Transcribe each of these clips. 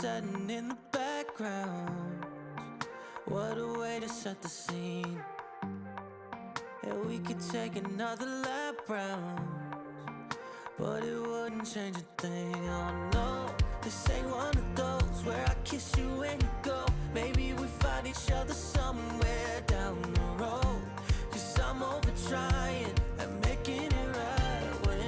setting in the background. What a way to set the scene. Yeah, we could take another lap round, but it wouldn't change a thing. Oh no, this ain't one of those where I kiss you when you go. Maybe we find each other somewhere down the road, 'cause I'm over trying and making it right when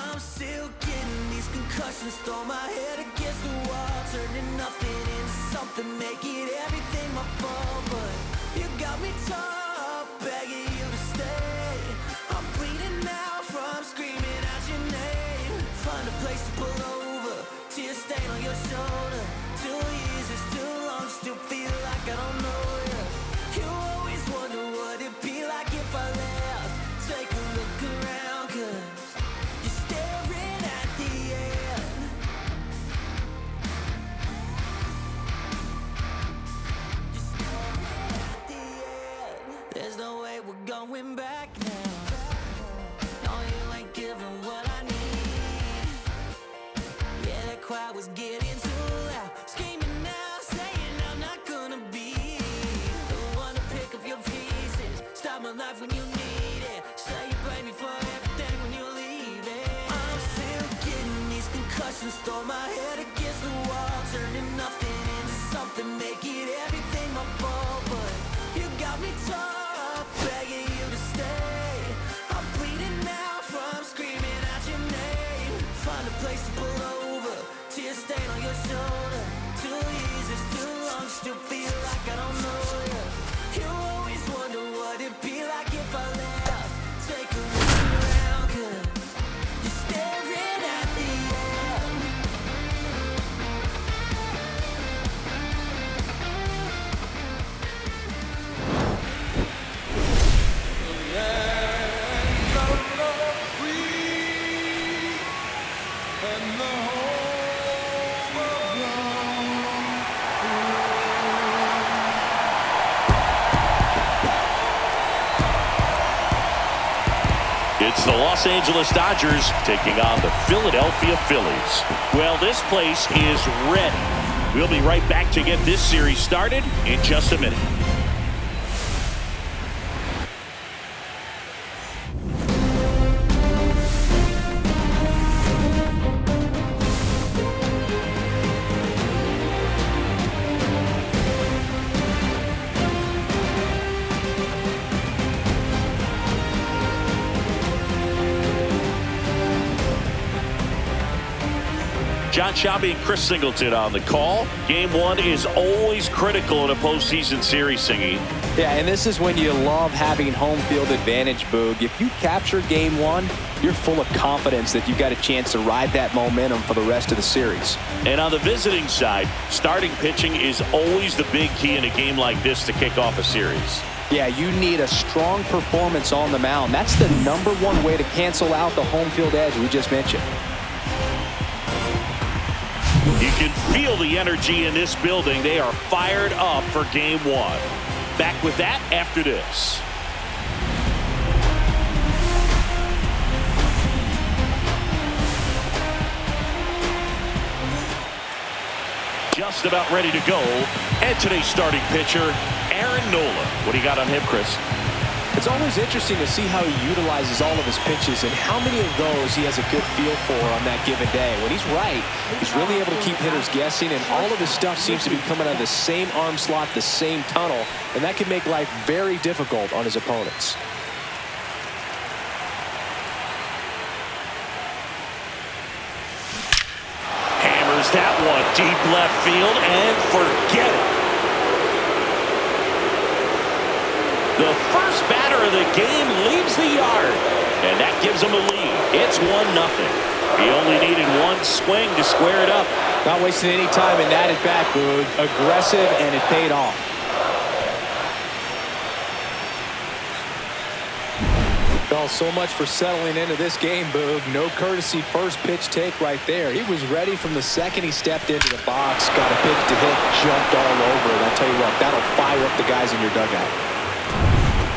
I'm still getting these concussions. Throw my head against the wall, turning nothing into something, make it everything my fault. But you got me top, begging you to stay. I'm bleeding out from screaming out your name. Find a place to pull over, tear stain on your shoulder. 2 years is too long, still feel like I don't know you. You always wonder what it'd be like if I left. Take a look around, 'cause you're staring at the end. You're staring at the end. There's no way we're going back now. No, you ain't giving what I need. Yeah, that crowd was getting too loud, screaming out, saying I'm not gonna be the one to pick up your pieces, stop my life when you need it, say you blame me for everything when you leave it. I'm still getting these concussions, throw my head against the wall, turning nothing into something, make it everything my fault. But you got me top, begging you to stay. I'm bleeding out from screaming out your name. Find a place to pull over, tear stain on your shoulder. 2 years is too long, still feel like I don't know you. You always wonder what it'd be like if I left. Take a look around, 'cause you're staring at the end. It's the Los Angeles Dodgers taking on the Philadelphia Phillies. Well, this place is ready. We'll be right back to get this series started in just a minute. John Shabby and Chris Singleton on the call. Game one is always critical in a postseason series, Singy. Yeah, and this is when you love having home field advantage, Boog. If you capture game one, you're full of confidence that you've got a chance to ride that momentum for the rest of the series. And on the visiting side, starting pitching is always the big key in a game like this to kick off a series. Yeah, you need a strong performance on the mound. That's the #1 way to cancel out the home field edge we just mentioned. You can feel the energy in this building. They are fired up for game one. Back with that after this. Just about ready to go. And today's starting pitcher, Aaron Nola. What do you got on him, Chris? It's always interesting to see how he utilizes all of his pitches and how many of those he has a good feel for on that given day. When he's right, he's really able to keep hitters guessing, and all of his stuff seems to be coming out of the same arm slot, the same tunnel, and that can make life very difficult on his opponents. Hammers that one deep left field and forget it. The first batter of the game leaves the yard, and that gives him a lead. It's 1-0. He only needed one swing to square it up. Not wasting any time in that at-bat, Boog. Aggressive, and it paid off. Well, so much for settling into this game, Boog. No courtesy first pitch take right there. He was ready from the second he stepped into the box, got a pitch to hit, jumped all over it. I'll tell you what, that'll fire up the guys in your dugout.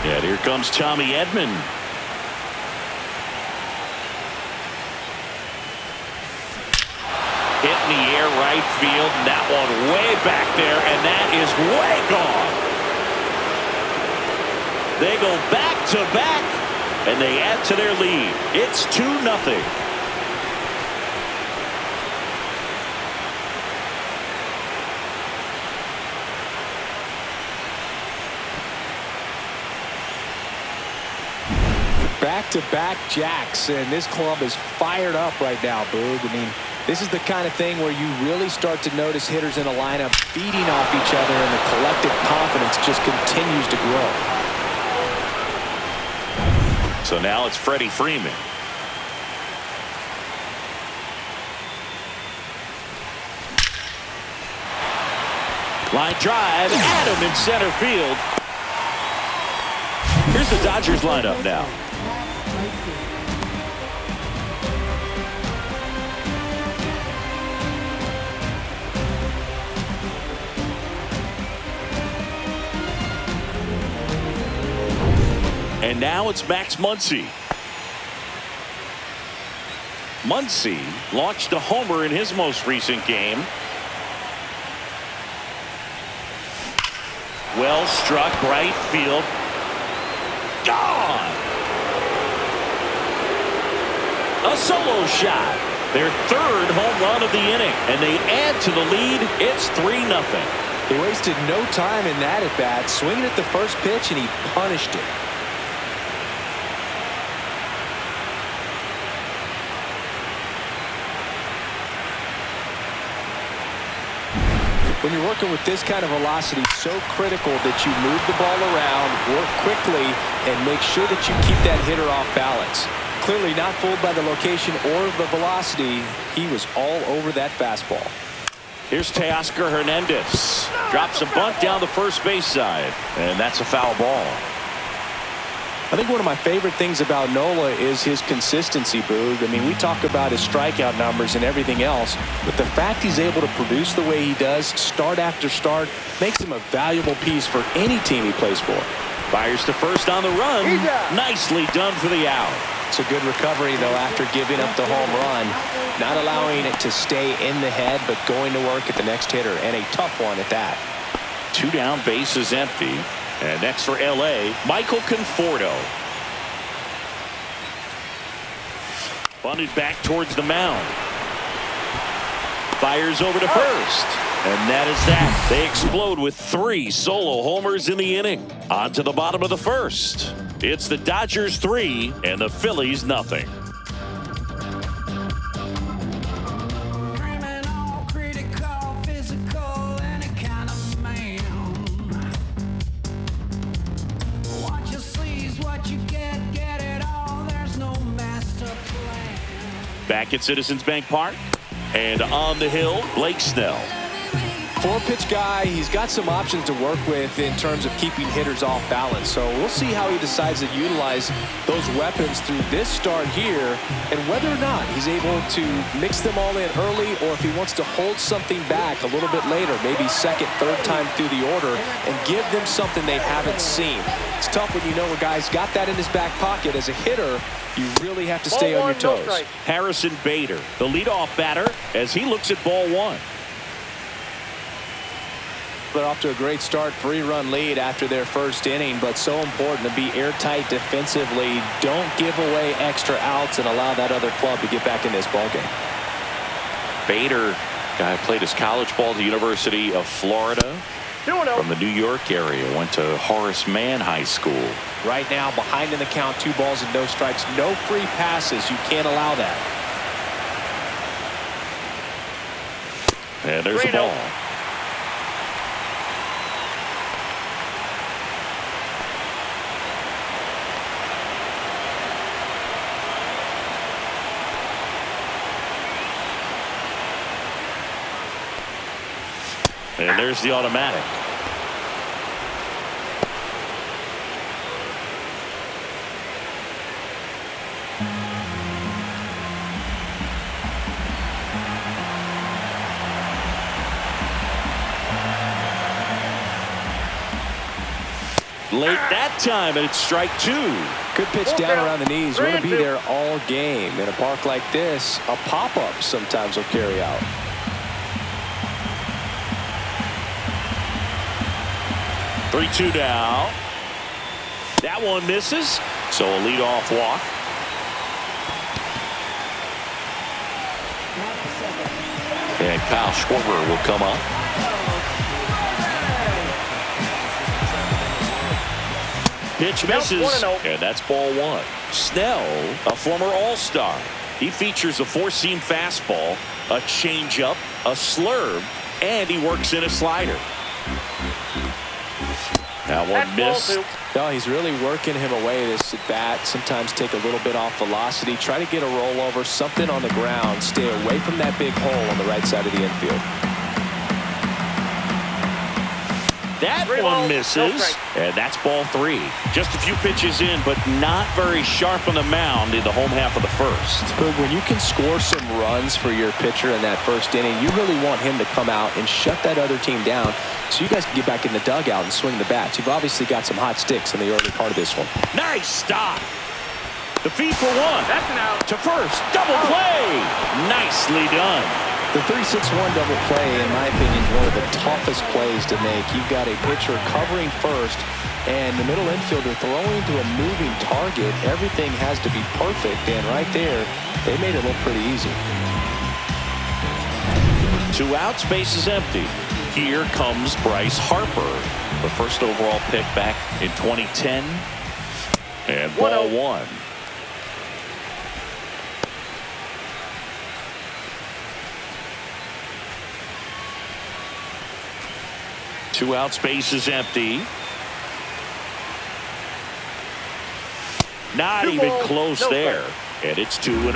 Yeah, here comes Tommy Edman. Hit in the air right field, and that one way back there, and that is way gone. They go back to back, and they add to their lead. It's 2-0. Back-to-back jacks, and this club is fired up right now, Boog. I mean, this is the kind of thing where you really start to notice hitters in a lineup feeding off each other, and the collective confidence just continues to grow. So now it's Freddie Freeman. Line drive, Adam in center field. Here's the Dodgers lineup now. And now it's Max Muncy. Muncy launched a homer in his most recent game. Well struck right field. Gone! A solo shot. Their third home run of the inning. And they add to the lead. It's 3-0. He wasted no time in that at bat, swinging at the first pitch, and he punished it. When you're working with this kind of velocity, so critical that you move the ball around, work quickly, and make sure that you keep that hitter off balance. Clearly not fooled by the location or the velocity. He was all over that fastball. Here's Teoscar Hernandez. Drops a bunt down the first base side, and that's a foul ball. I think one of my favorite things about Nola is his consistency, Boog. I mean, we talk about his strikeout numbers and everything else, but the fact he's able to produce the way he does, start after start, makes him a valuable piece for any team he plays for. Fires to first on the run. Nicely done for the out. It's a good recovery, though, after giving up the home run. Not allowing it to stay in the head, but going to work at the next hitter, and a tough one at that. 2 down, bases empty. And next for L.A., Michael Conforto. Bunted back towards the mound. Fires over to first. And that is that. They explode with 3 solo homers in the inning. On to the bottom of the first. It's the Dodgers 3 and the Phillies nothing. Back at Citizens Bank Park, and on the hill, Blake Snell. 4-pitch guy. He's got some options to work with in terms of keeping hitters off balance. So we'll see how he decides to utilize those weapons through this start here, and whether or not he's able to mix them all in early, or if he wants to hold something back a little bit later, maybe second, third time through the order, and give them something they haven't seen. It's tough when you know a guy's got that in his back pocket. As a hitter, you really have to stay on your toes. Harrison Bader, the leadoff batter, as he looks at ball 1. They're off to a great start, 3-run lead after their first inning, but so important to be airtight defensively. Don't give away extra outs and allow that other club to get back in this ballgame. Bader, guy played his college ball at the University of Florida. From the New York area, went to Horace Mann High School. Right now, behind in the count, 2 balls and no strikes, no free passes. You can't allow that. And there's the ball. And there's the automatic. Late that time, and it's strike 2. Good pitch down around the knees. Want to be there all game. In a park like this, a pop-up sometimes will carry out. 3-2 now. That one misses. So a leadoff walk. And Kyle Schwarber will come up. Pitch misses, and that's ball one. Snell, a former All-Star. He features a four-seam fastball, a changeup, a slurve, and he works in a slider. That one missed. No, he's really working him away this at bat. Sometimes take a little bit off velocity. Try to get a rollover, something on the ground. Stay away from that big hole on the right side of the infield. That one misses, and that's ball three. Just a few pitches in, but not very sharp on the mound in the home half of the first. But when you can score some runs for your pitcher in that first inning, you really want him to come out and shut that other team down so you guys can get back in the dugout and swing the bats. You've obviously got some hot sticks in the early part of this one. Nice stop. The feed for one. That's an out. To first. Double play. Nicely done. The 3-6-1 double play, in my opinion, is one of the toughest plays to make. You've got a pitcher covering first, and the middle infielder throwing to a moving target. Everything has to be perfect, and right there, they made it look pretty easy. 2 outs, base is empty. Here comes Bryce Harper, the first overall pick back in 2010. And ball one. Two outs, base is empty. Not even close there. And it's 2-0.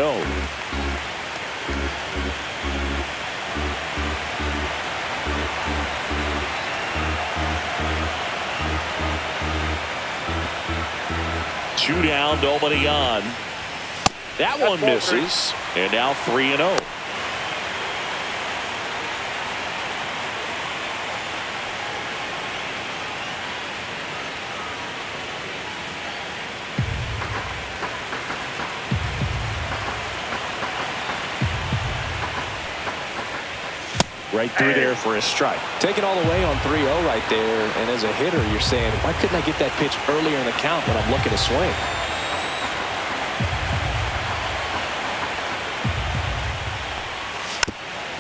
Two down, nobody on. That one misses. And now 3-0. Right through there for a strike. Take it all the way on 3-0 right there. And as a hitter, you're saying, why couldn't I get that pitch earlier in the count when I'm looking to swing?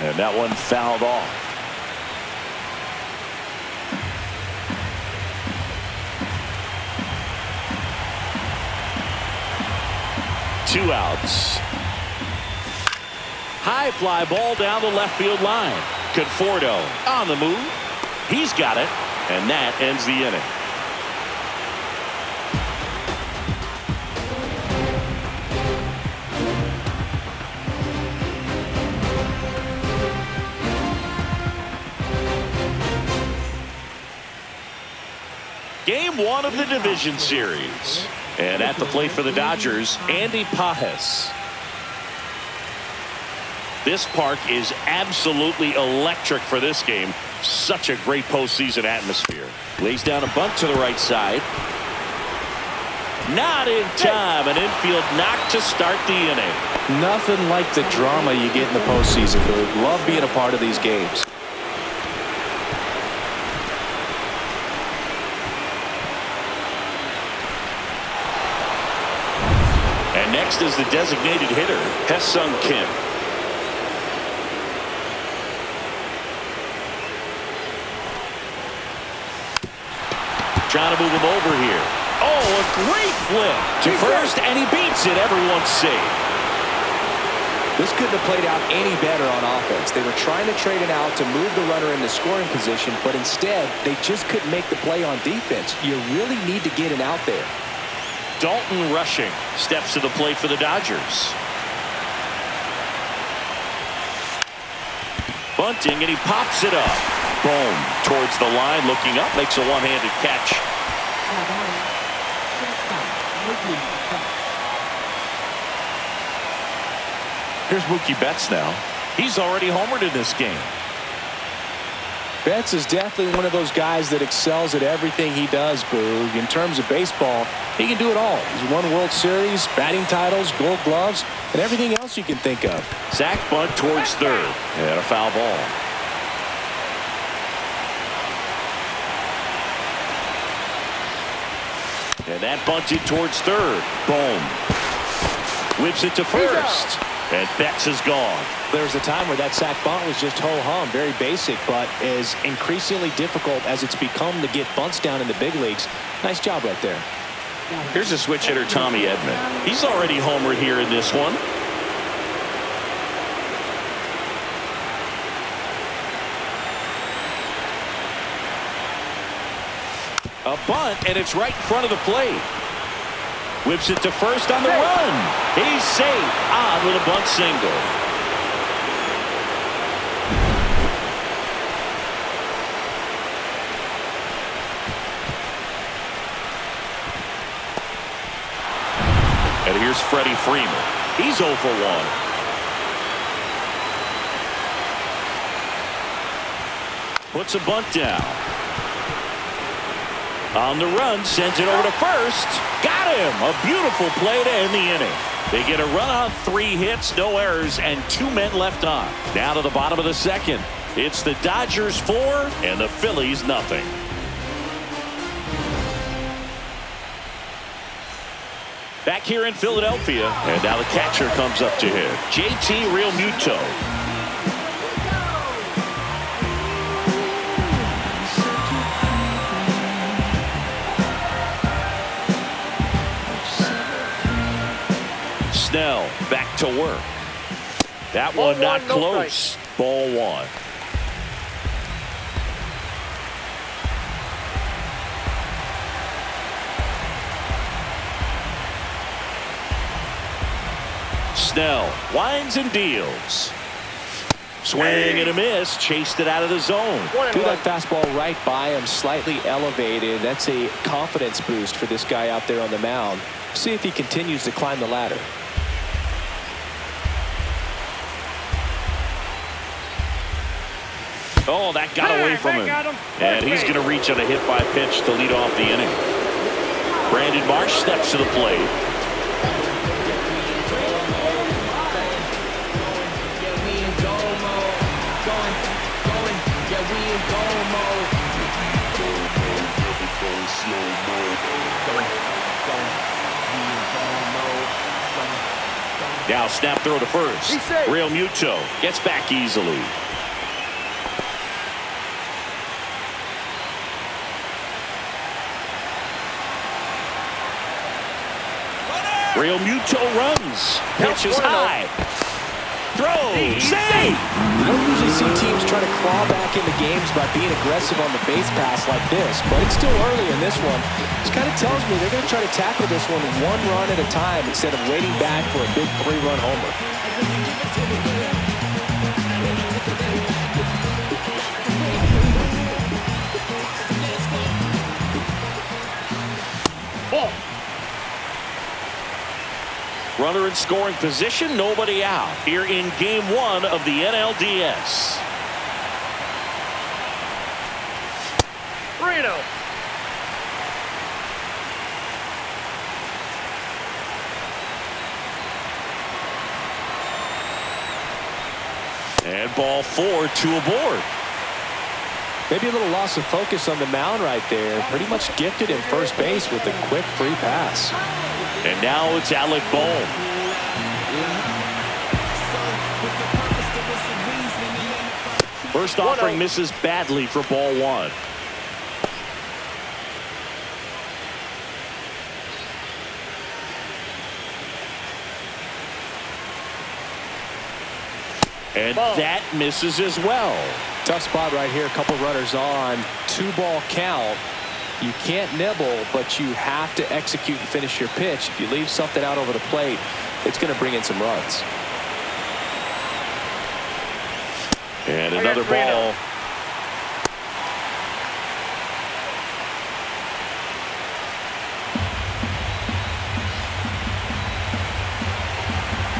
And that one fouled off. Two outs. High fly ball down the left field line. Conforto on the move. He's got it, and that ends the inning. Game one of the division series. And at the plate for the Dodgers, Andy Pages. This park is absolutely electric for this game. Such a great postseason atmosphere. Lays down a bunt to the right side. Not in time. An infield knock to start the inning. Nothing like the drama you get in the postseason. But love being a part of these games. And next is the designated hitter, Ha-Seong Kim. Trying to move him over here. Oh, a great flip to first, and he beats it. Everyone's safe. This couldn't have played out any better on offense. They were trying to trade it out to move the runner into scoring position, but instead, they just couldn't make the play on defense. You really need to get it out there. Dalton Rushing steps to the plate for the Dodgers. Bunting, and he pops it up. Boom. Towards the line, looking up, makes a one-handed catch. Here's Mookie Betts now. He's already homered in this game. Betts is definitely one of those guys that excels at everything he does, Boog. In terms of baseball, he can do it all. He's won World Series, batting titles, gold gloves, and everything else you can think of. Sack bunt towards third, and a foul ball. And that bunted towards third. Boom. Whips it to first. And Betts is gone. There was a time where that sac bunt was just ho-hum, very basic, but is increasingly difficult as it's become to get bunts down in the big leagues. Nice job right there. Here's a switch hitter, Tommy Edman. He's already homered here in this one. A bunt, and it's right in front of the plate. Whips it to first on the run. He's safe. On with a bunt single. And here's Freddie Freeman. He's 0 for 1. Puts a bunt down. On the run, sends it over to first. Got him! A beautiful play to end the inning. They get a run on 3 hits, no errors, and 2 men left on. Now to the bottom of the second. It's the Dodgers 4 and the Phillies nothing. Back here in Philadelphia, and now the catcher comes up to hit. JT Realmuto. Snell back to work. That one not close. Ball 1. Snell winds and deals. Swing and a miss. Chased it out of the zone. Threw that fastball right by him, slightly elevated. That's a confidence boost for this guy out there on the mound. See if he continues to climb the ladder. Oh, that got away from him. And he's going to reach on a hit by pitch to lead off the inning. Brandon Marsh steps to the plate. Now snap throw to first. Realmuto gets back easily. Realmuto runs. Pitch is high. Throw. Save. You don't usually see teams try to claw back into games by being aggressive on the base pass like this, but it's still early in this one. This kind of tells me they're going to try to tackle this one 1 run at a time instead of waiting back for a big 3-run homer. Runner in scoring position, nobody out here in game 1 of the NLDS. Reno. And ball 4, 2 aboard. Maybe a little loss of focus on the mound right there. Pretty much gifted in first base with a quick free pass. And now it's Alec Bohm. First offering misses badly for ball 1. And that misses as well. Tough spot right here. A couple runners on. 2-ball count. You can't nibble, but you have to execute and finish your pitch. If you leave something out over the plate, it's going to bring in some runs. And another ball.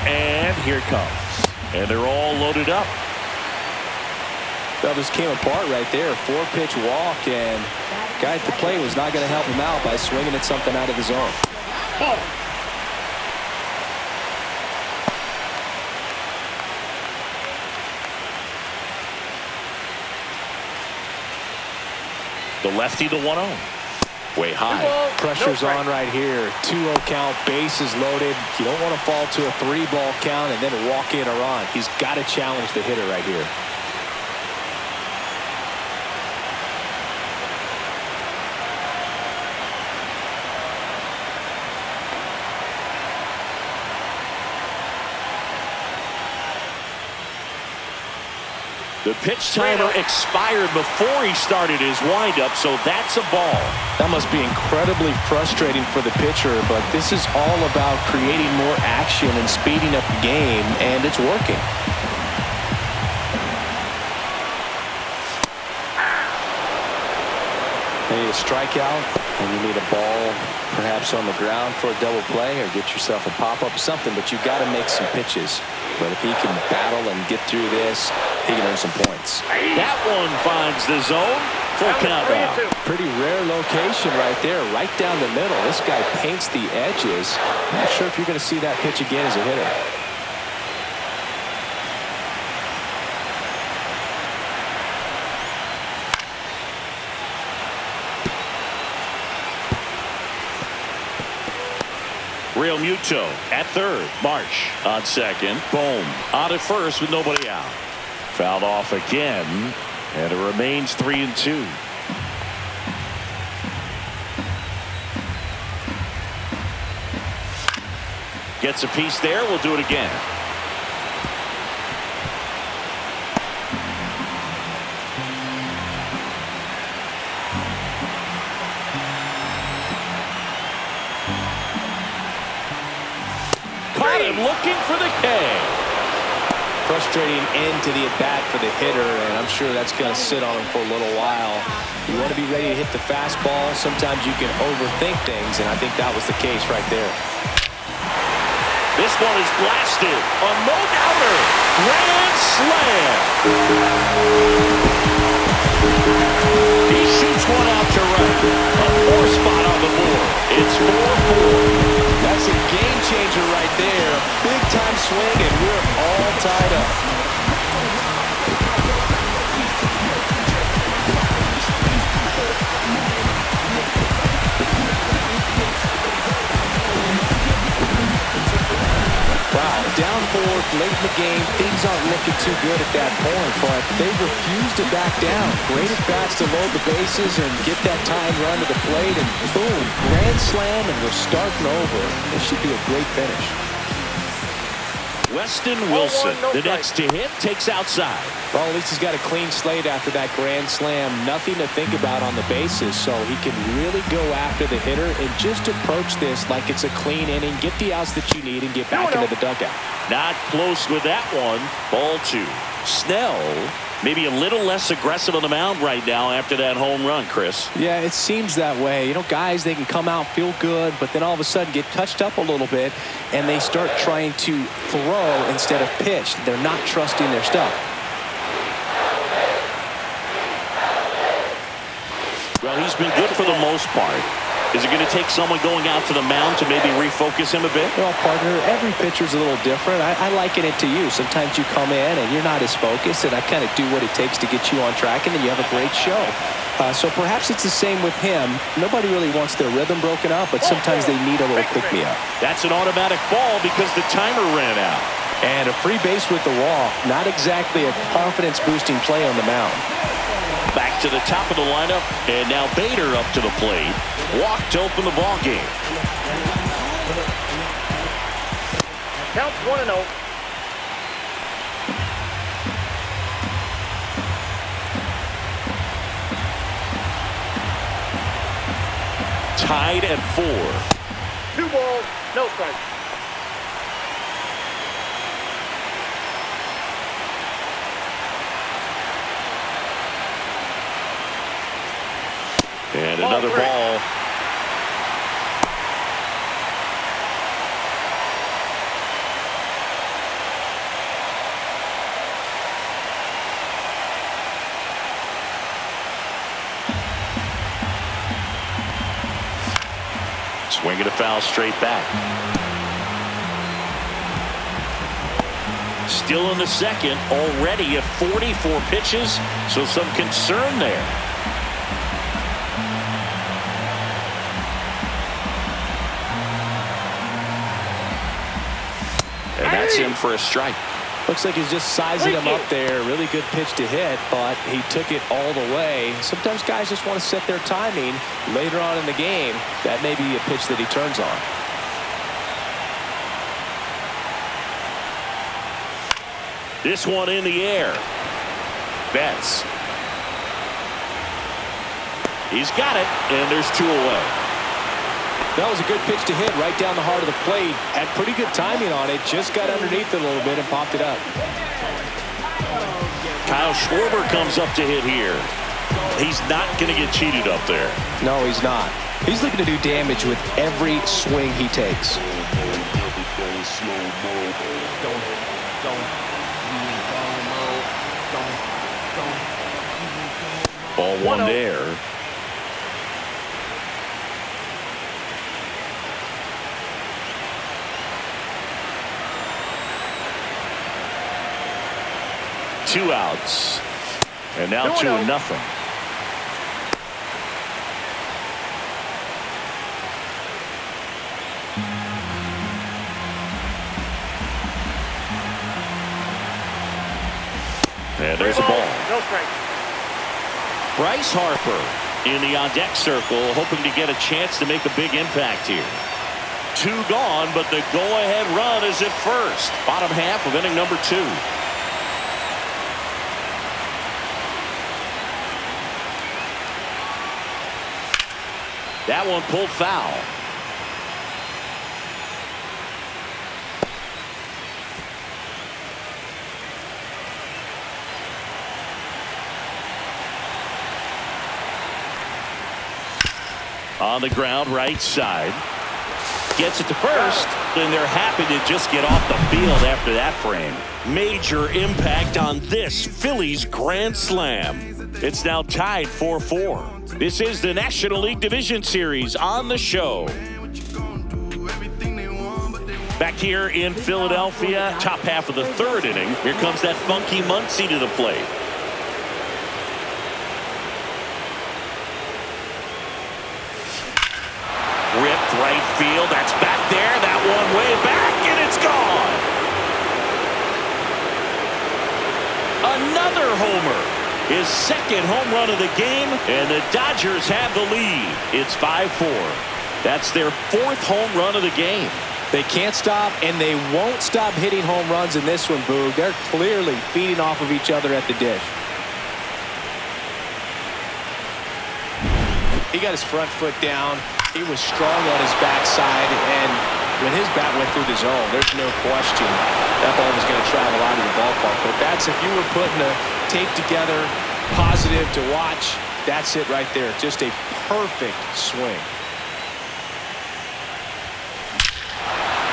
And here it comes. And they're all loaded up. That just came apart right there. 4-pitch walk, and guy at the plate was not going to help him out by swinging at something out of the zone. The lefty, the 1-0. Way high. Pressure's on right here. 2-0 count, bases loaded. You don't want to fall to a 3-ball count and then walk in or on. He's got to challenge the hitter right here. The pitch timer expired before he started his windup, so that's a ball. That must be incredibly frustrating for the pitcher, but this is all about creating more action and speeding up the game, and it's working. You need a strikeout, and you need a ball perhaps on the ground for a double play, or get yourself a pop-up or something, but you've got to make some pitches. But if he can battle and get through this, he can earn some points. That one finds the zone. Full count now. Pretty rare location right there, right down the middle. This guy paints the edges. I'm not sure if you're going to see that pitch again as a hitter. Real Muto at third. Marsh on second. Bohm on at first with nobody out. Fouled off again, and it remains 3-2. Gets a piece there. We'll do it again. Caught him looking for the K. Frustrating end to the at-bat for the hitter, and I'm sure that's going to sit on him for a little while. You want to be ready to hit the fastball. Sometimes you can overthink things, and I think that was the case right there. This one is blasted. A no-doubter. Grand slam. He shoots one out to right. A 4-spot on the board. It's 4-4. That's a game changer right there. A big-time swing, and we're all tied up. Wow, down 4 late in the game. Things aren't looking too good at that point, but they refuse to back down. Great at-bats to load the bases and get that time run to the plate, and boom, grand slam, and we're starting over. This should be a great finish. Weston Wilson, the next to hit, takes outside. Well, at least he's got a clean slate after that grand slam. Nothing to think about on the bases, so he can really go after the hitter and just approach this like it's a clean inning, get the outs that you need, and get back into the dugout. Not close with that one. Ball 2. Snell maybe a little less aggressive on the mound right now after that home run, Chris. Yeah, it seems that way. You know, guys, they can come out, feel good, but then all of a sudden get touched up a little bit, and they start trying to throw instead of pitch. They're not trusting their stuff. Well, he's been good for the most part. Is it going to take someone going out to the mound to maybe refocus him a bit? Well, partner, every pitcher's a little different. I liken it to you. Sometimes you come in and you're not as focused, and I kind of do what it takes to get you on track, and then you have a great show. So perhaps it's the same with him. Nobody really wants their rhythm broken up, but sometimes they need a little pick-me-up. That's an automatic ball because the timer ran out. And a free base with the walk. Not exactly a confidence-boosting play on the mound. Back to the top of the lineup, and now Bader up to the plate. Walk to open the ball game. Counts 1-0. Tied at 4. 2 balls, no strikes. And another ball. Swinging a foul straight back. Still in the second, already at 44 pitches, so some concern there. That's in for a strike. Looks like he's just sizing him up there. Really good pitch to hit, but he took it all the way. Sometimes guys just want to set their timing later on in the game. That may be a pitch that he turns on. This one in the air. Betts. He's got it, and there's 2 away. That was a good pitch to hit right down the heart of the plate. Had pretty good timing on it. Just got underneath it a little bit and popped it up. Kyle Schwarber comes up to hit here. He's not going to get cheated up there. No, he's not. He's looking to do damage with every swing he takes. Ball 1 there. Two outs. And now 2-0. And there's a ball. No strike. Bryce Harper in the on-deck circle, hoping to get a chance to make a big impact here. 2 gone, but the go-ahead run is at first. Bottom half of inning number 2. That one pulled foul. On the ground, right side. Gets it to first, and they're happy to just get off the field after that frame. Major impact on this Phillies grand slam. It's now tied 4-4. This is the National League Division Series on the show. Back here in Philadelphia, top half of the 3rd inning. Here comes that funky Muncy to the plate. Ripped right field. That's back there. That one way back, and it's gone. Another homer. His 2nd home run of the game, and the Dodgers have the lead. It's 5-4. That's their 4th home run of the game. They can't stop, and they won't stop hitting home runs in this one, Boog. They're clearly feeding off of each other at the dish. He got his front foot down. He was strong on his backside, and when his bat went through the zone, there's no question that ball was going to travel out of the ballpark. But that's, if you were putting a tape together, positive to watch, that's it right there. Just a perfect swing.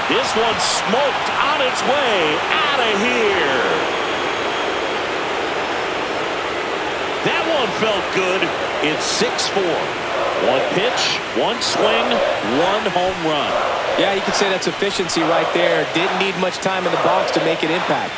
This one smoked on its way out of here. That one felt good. It's 6-4. 1 pitch, 1 swing, 1 home run. Yeah, you could say that's efficiency right there. Didn't need much time in the box to make an impact.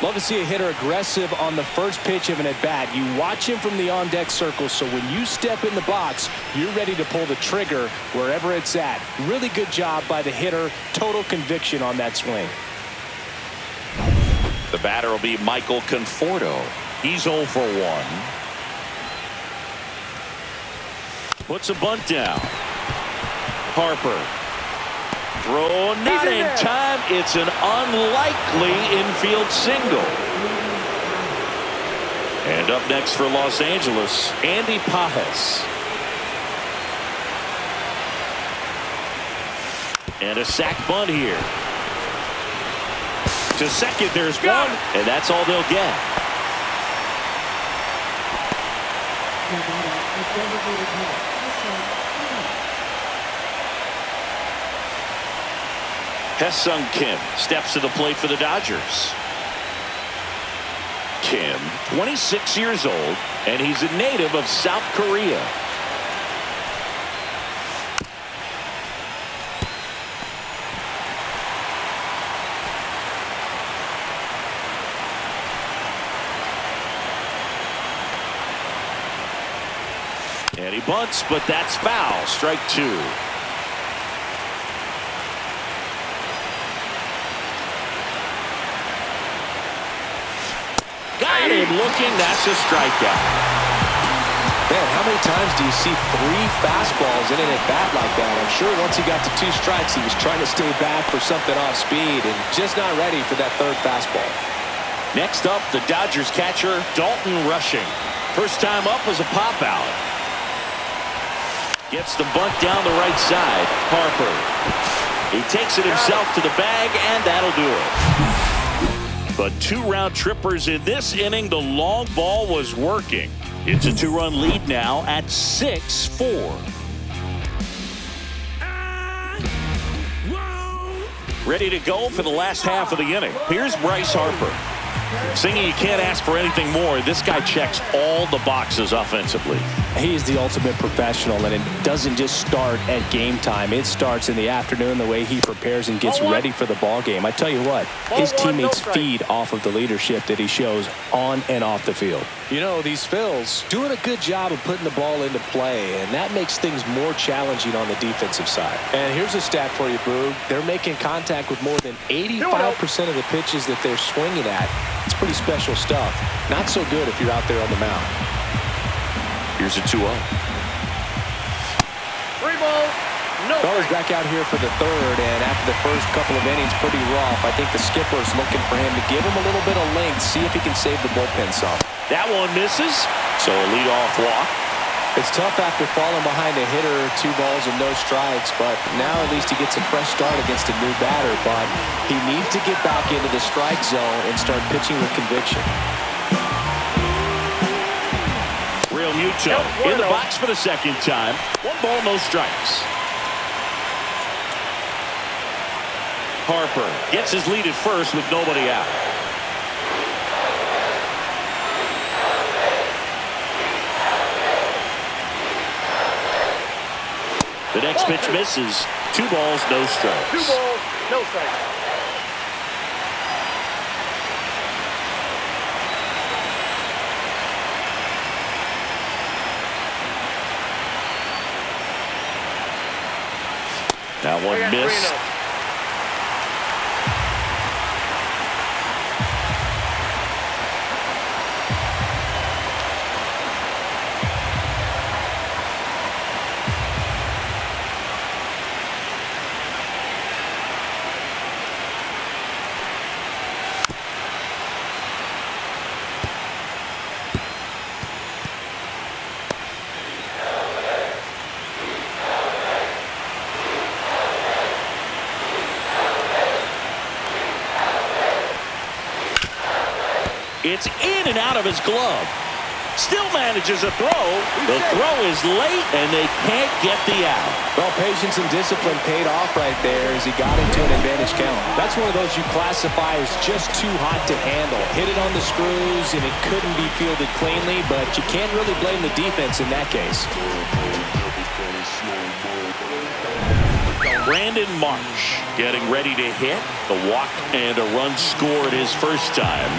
Love to see a hitter aggressive on the first pitch of an at-bat. You watch him from the on-deck circle, so when you step in the box, you're ready to pull the trigger wherever it's at. Really good job by the hitter. Total conviction on that swing. The batter will be Michael Conforto. He's 0 for 1. Puts a bunt down. Harper. Throw not in time. It's an unlikely infield single. And up next for Los Angeles, Andy Pages. And a sac bunt here. To second, there's one, and that's all they'll get. Ha-Seong Kim steps to the plate for the Dodgers. Kim, 26 years old, and he's a native of South Korea. And he bunts, but that's foul. Strike two. Got him looking. That's a strikeout. Man, how many times do you see 3 fastballs in an at-bat like that? I'm sure once he got to 2 strikes, he was trying to stay back for something off speed and just not ready for that 3rd fastball. Next up, the Dodgers catcher, Dalton Rushing. First time up was a pop-out. Gets the bunt down the right side. Harper. He takes it himself to the bag, and that'll do it. But 2 round trippers in this inning. The long ball was working. It's a 2-run lead now at 6-4. Ready to go for the last half of the inning. Here's Bryce Harper. Singing, you can't ask for anything more. This guy checks all the boxes offensively. He's the ultimate professional, and it doesn't just start at game time. It starts in the afternoon, the way he prepares and gets ready for the ball game. I tell you what, his teammates feed off of the leadership that he shows on and off the field. You know, these Phils doing a good job of putting the ball into play, and that makes things more challenging on the defensive side. And here's a stat for you, Boog. They're making contact with more than 85% of the pitches that they're swinging at. It's pretty special stuff. Not so good if you're out there on the mound. Here's a 2-0. 3 balls, no Fellas strikes. back out here for the 3rd, and after the first couple of innings, pretty rough. I think the skipper's looking for him to give him a little bit of length, see if he can save the bullpen some. That one misses, so a leadoff walk. It's tough after falling behind a hitter, 2 balls and no strikes, but now at least he gets a fresh start against a new batter. But he needs to get back into the strike zone and start pitching with conviction. Real Muto in the box for the 2nd time. 1 ball, no strikes. Harper gets his lead at first with nobody out. The next pitch misses. 2 balls, no strikes. 2 balls, no strikes. That one missed. 3-0. It's in and out of his glove. Still manages a throw. The throw is late, and they can't get the out. Well, patience and discipline paid off right there as he got into an advantage count. That's one of those you classify as just too hot to handle. Hit it on the screws, and it couldn't be fielded cleanly, but you can't really blame the defense in that case. Brandon Marsh getting ready to hit. The walk and a run scored his first time.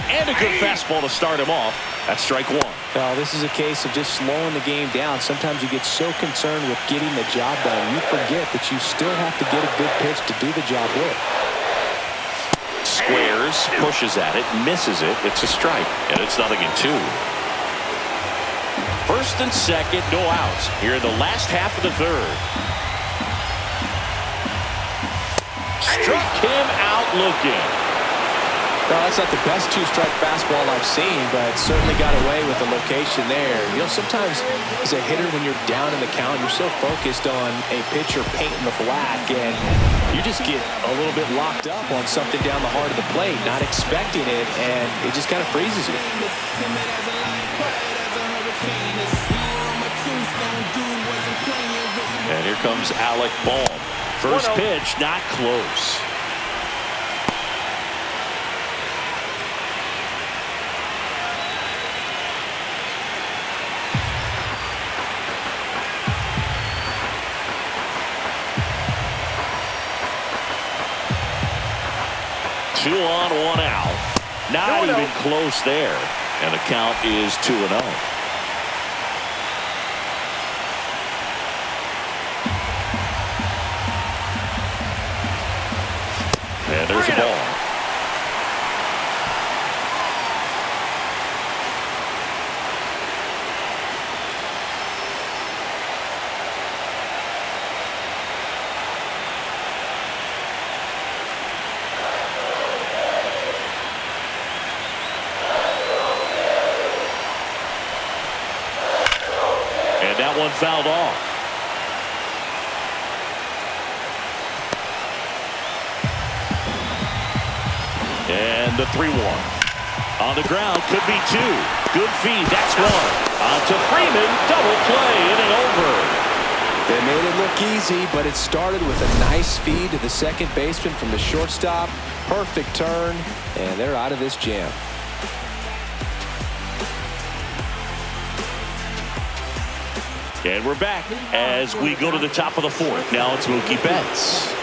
And a good fastball to start him off. That's strike 1. Well, this is a case of just slowing the game down. Sometimes you get so concerned with getting the job done, you forget that you still have to get a good pitch to do the job with. Squares, pushes at it, misses it. It's a strike, and it's 0-2. First and second, no outs here in the last half of the 3rd. Struck him out looking. Well, that's not the best 2-strike fastball I've seen, but certainly got away with the location there. You know, sometimes as a hitter, when you're down in the count, you're so focused on a pitcher painting the black, and you just get a little bit locked up on something down the heart of the plate, not expecting it, and it just kind of freezes you. And here comes Alec Bohm. First pitch, not close. Two on, 1 out. Not even close there. And the count is 2-0. And there's a ball. And that one fouled off. And the 3-1. On the ground, could be 2. Good feed, that's 1. On to Freeman, double play, in and over. They made it look easy, but it started with a nice feed to the second baseman from the shortstop. Perfect turn, and they're out of this jam. And we're back as we go to the top of the 4th. Now it's Mookie Betts.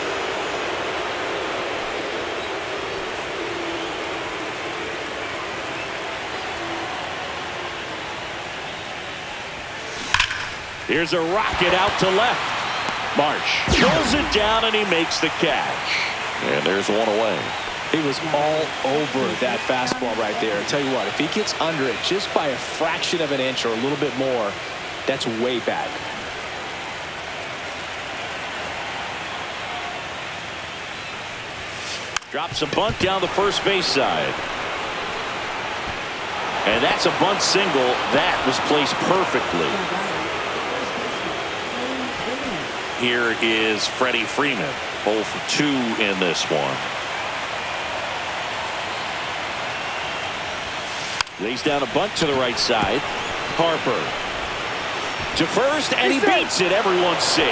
Here's a rocket out to left. Marsh pulls it down and he makes the catch. And there's one away. He was all over that fastball right there. I tell you what, if he gets under it just by a fraction of an inch or a little bit more, that's way back. Drops a bunt down the first base side. And that's a bunt single. That was placed perfectly. Here is Freddie Freeman. 0 for 2 in this one. Lays down a bunt to the right side. Harper to first, and he beats it. Everyone's safe.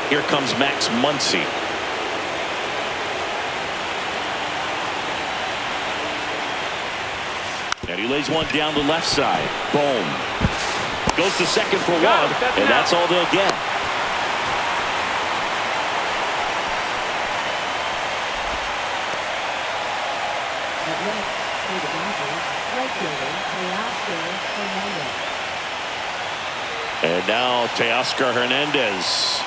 Here comes Max Muncy. And he lays one down the left side. Boom. Goes to second for 1, and that's all they'll get. And now Teoscar Hernandez.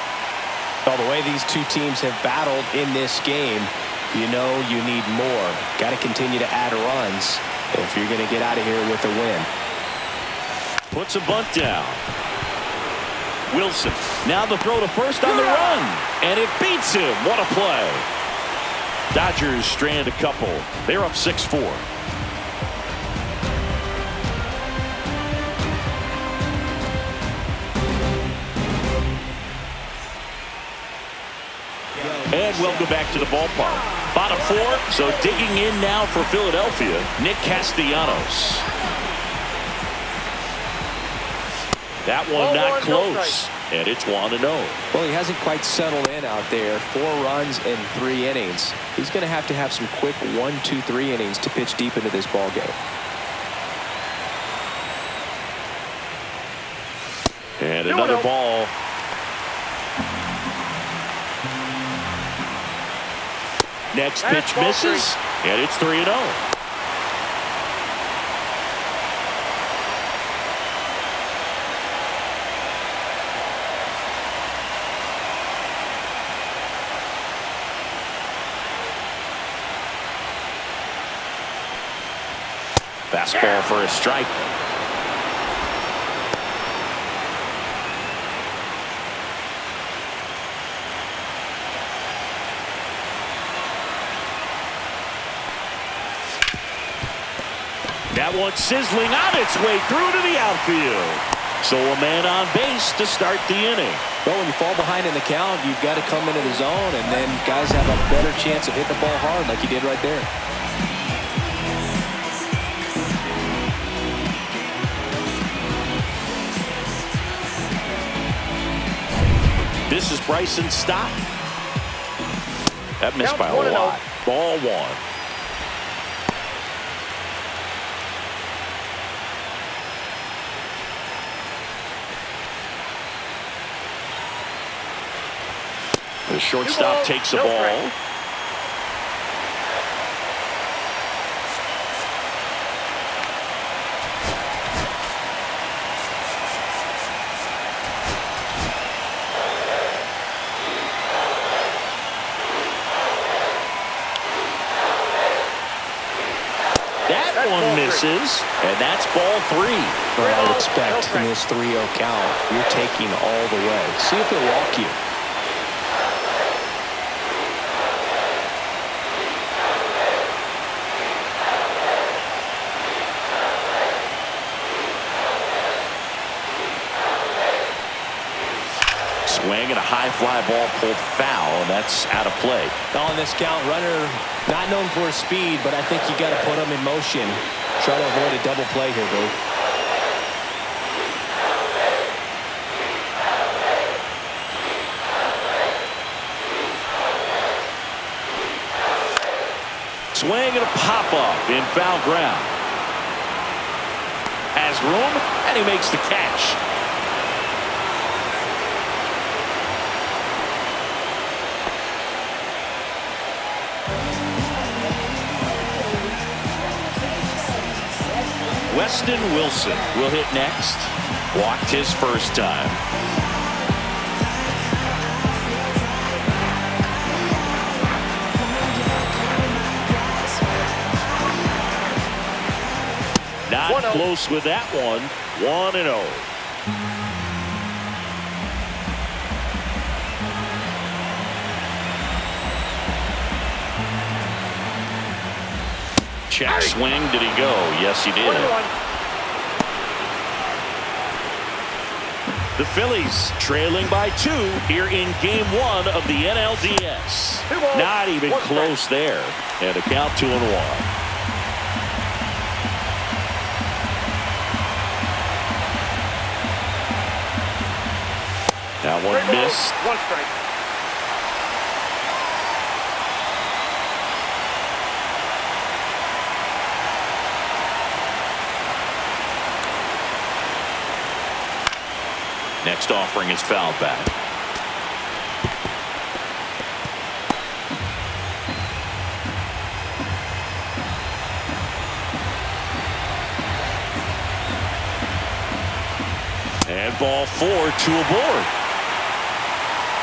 Well, the way these two teams have battled in this game, you know you need more. Got to continue to add runs if you're going to get out of here with a win. Puts a bunt down. Wilson. Now the throw to first on the run. And it beats him. What a play. Dodgers strand a couple. They're up 6-4. And welcome back to the ballpark. Bottom 4, so digging in now for Philadelphia, Nick Castellanos. That one not close, and it's 1-0. Well, he hasn't quite settled in out there. 4 runs in 3 innings. He's going to have some quick 1, 2, 3 innings to pitch deep into this ball game. And another ball. Next pitch misses, and it's 3-0. Fastball for a strike. That one sizzling on its way through to the outfield. So a man on base to start the inning. Well, when you fall behind in the count, you've got to come into the zone, and then guys have a better chance of hitting the ball hard like he did right there. This is Bryson's stop. That missed by a lot. Ball 1. The shortstop takes the ball. That one misses, and that's ball 3. Well, I would expect in this 3-0 count, you're taking all the way. See if he'll walk you. Swing and a high fly ball pulled foul, and that's out of play. On this count, runner not known for his speed, but I think you got to put him in motion. Try to avoid a double play here, Boo. Swing and a pop-up in foul ground. Has room, and he makes the catch. Weston Wilson will hit next. Walked his first time. Not close with that one. 1-0. Check swing. Did he go? Yes, he did. The Phillies trailing by 2 here in Game 1 of the NLDS. Not even close there. And a count 2-1. That one missed. 1 strike. Next offering is fouled back. And ball 4, 2 aboard.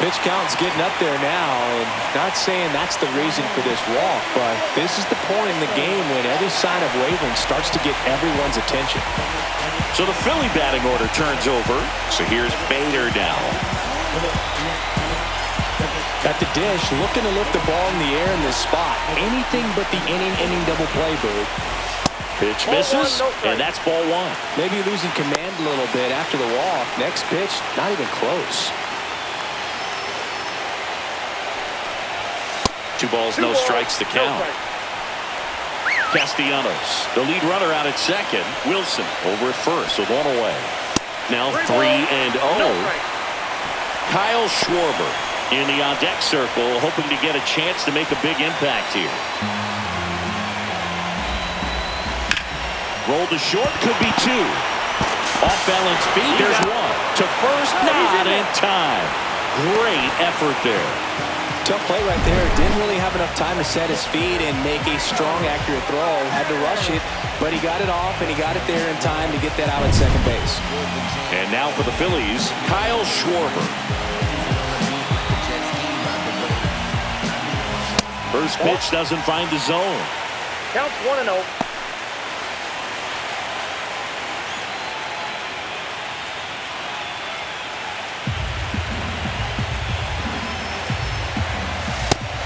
Pitch count's getting up there now, and not saying that's the reason for this walk, but this is the point in the game when every sign of wavering starts to get everyone's attention. So the Philly batting order turns over. So here's Bader now. At the dish, looking to lift the ball in the air in this spot. Anything but the inning double play, Boo. Pitch misses, and that's ball 1. Maybe losing command a little bit after the walk. Next pitch, not even close. 2 balls, no strikes to count. Castellanos, the lead runner out at second. Wilson over at first with 1 away. Now 3-0. Kyle Schwarber in the on-deck circle, hoping to get a chance to make a big impact here. Roll to short, could be 2. Off-balance feet, there's 1. To first, not in time. Great effort there. Tough play right there. Didn't really have enough time to set his feet and make a strong, accurate throw. Had to rush it, but he got it off, and he got it there in time to get that out at second base. And now for the Phillies, Kyle Schwarber. First pitch doesn't find the zone. Counts 1-0.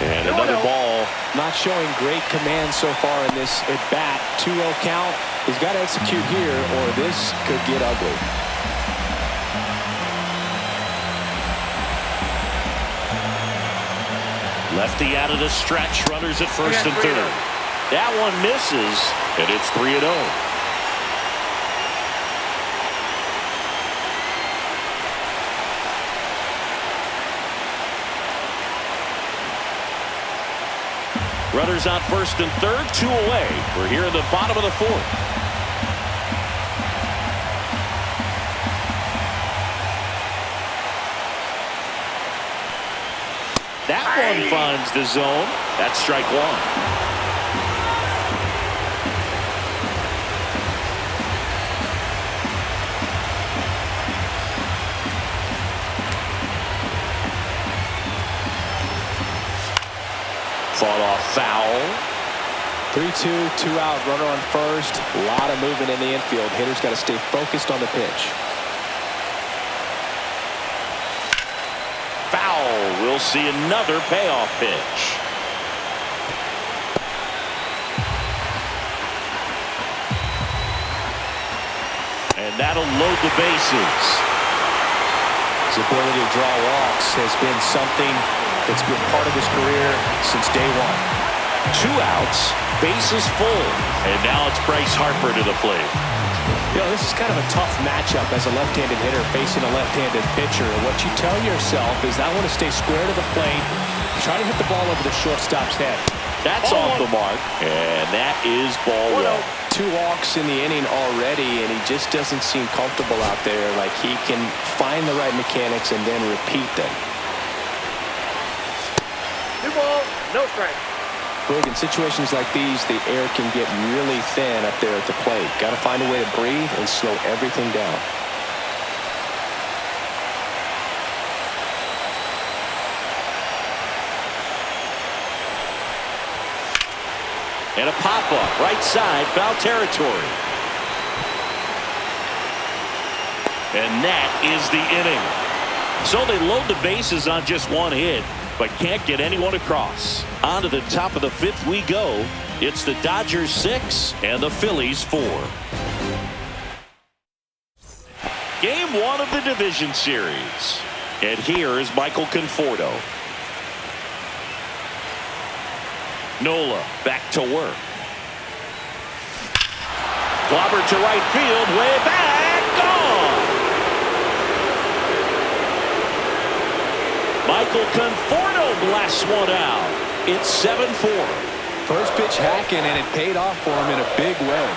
And another ball. Not showing great command so far in this at bat. 2-0 count. He's got to execute here, or this could get ugly. Lefty out of the stretch. Runners at first and third. That one misses, and it's 3-0. Runners out first and third, 2 away. We're here in the bottom of the 4th. That one finds the zone. That's strike one. Fought off foul. 3-2, 2 out, runner on first. A lot of movement in the infield. Hitter's got to stay focused on the pitch. Foul. We'll see another payoff pitch. And that'll load the bases. His ability to draw walks has been something that's been part of his career since day one. 2 outs, bases full. And now it's Bryce Harper to the plate. You know, this is kind of a tough matchup as a left-handed hitter facing a left-handed pitcher. What you tell yourself is I want to stay square to the plate, try to hit the ball over the shortstop's head. That's off the mark, and that is ball one. 2 walks in the inning already, and he just doesn't seem comfortable out there. Like he can find the right mechanics and then repeat them. 2 balls, no strike. Boog, in situations like these, the air can get really thin up there at the plate. Got to find a way to breathe and slow everything down. And a pop-up, right side, foul territory. And that is the inning. So they load the bases on just 1 hit, but can't get anyone across. On to the top of the 5th we go. It's the Dodgers 6 and the Phillies 4. Game 1 of the division series. And here is Michael Conforto. Nola back to work. Clobber to right field, way back, gone. Michael Conforto blasts one out. It's 7-4. First pitch hacking, and it paid off for him in a big way.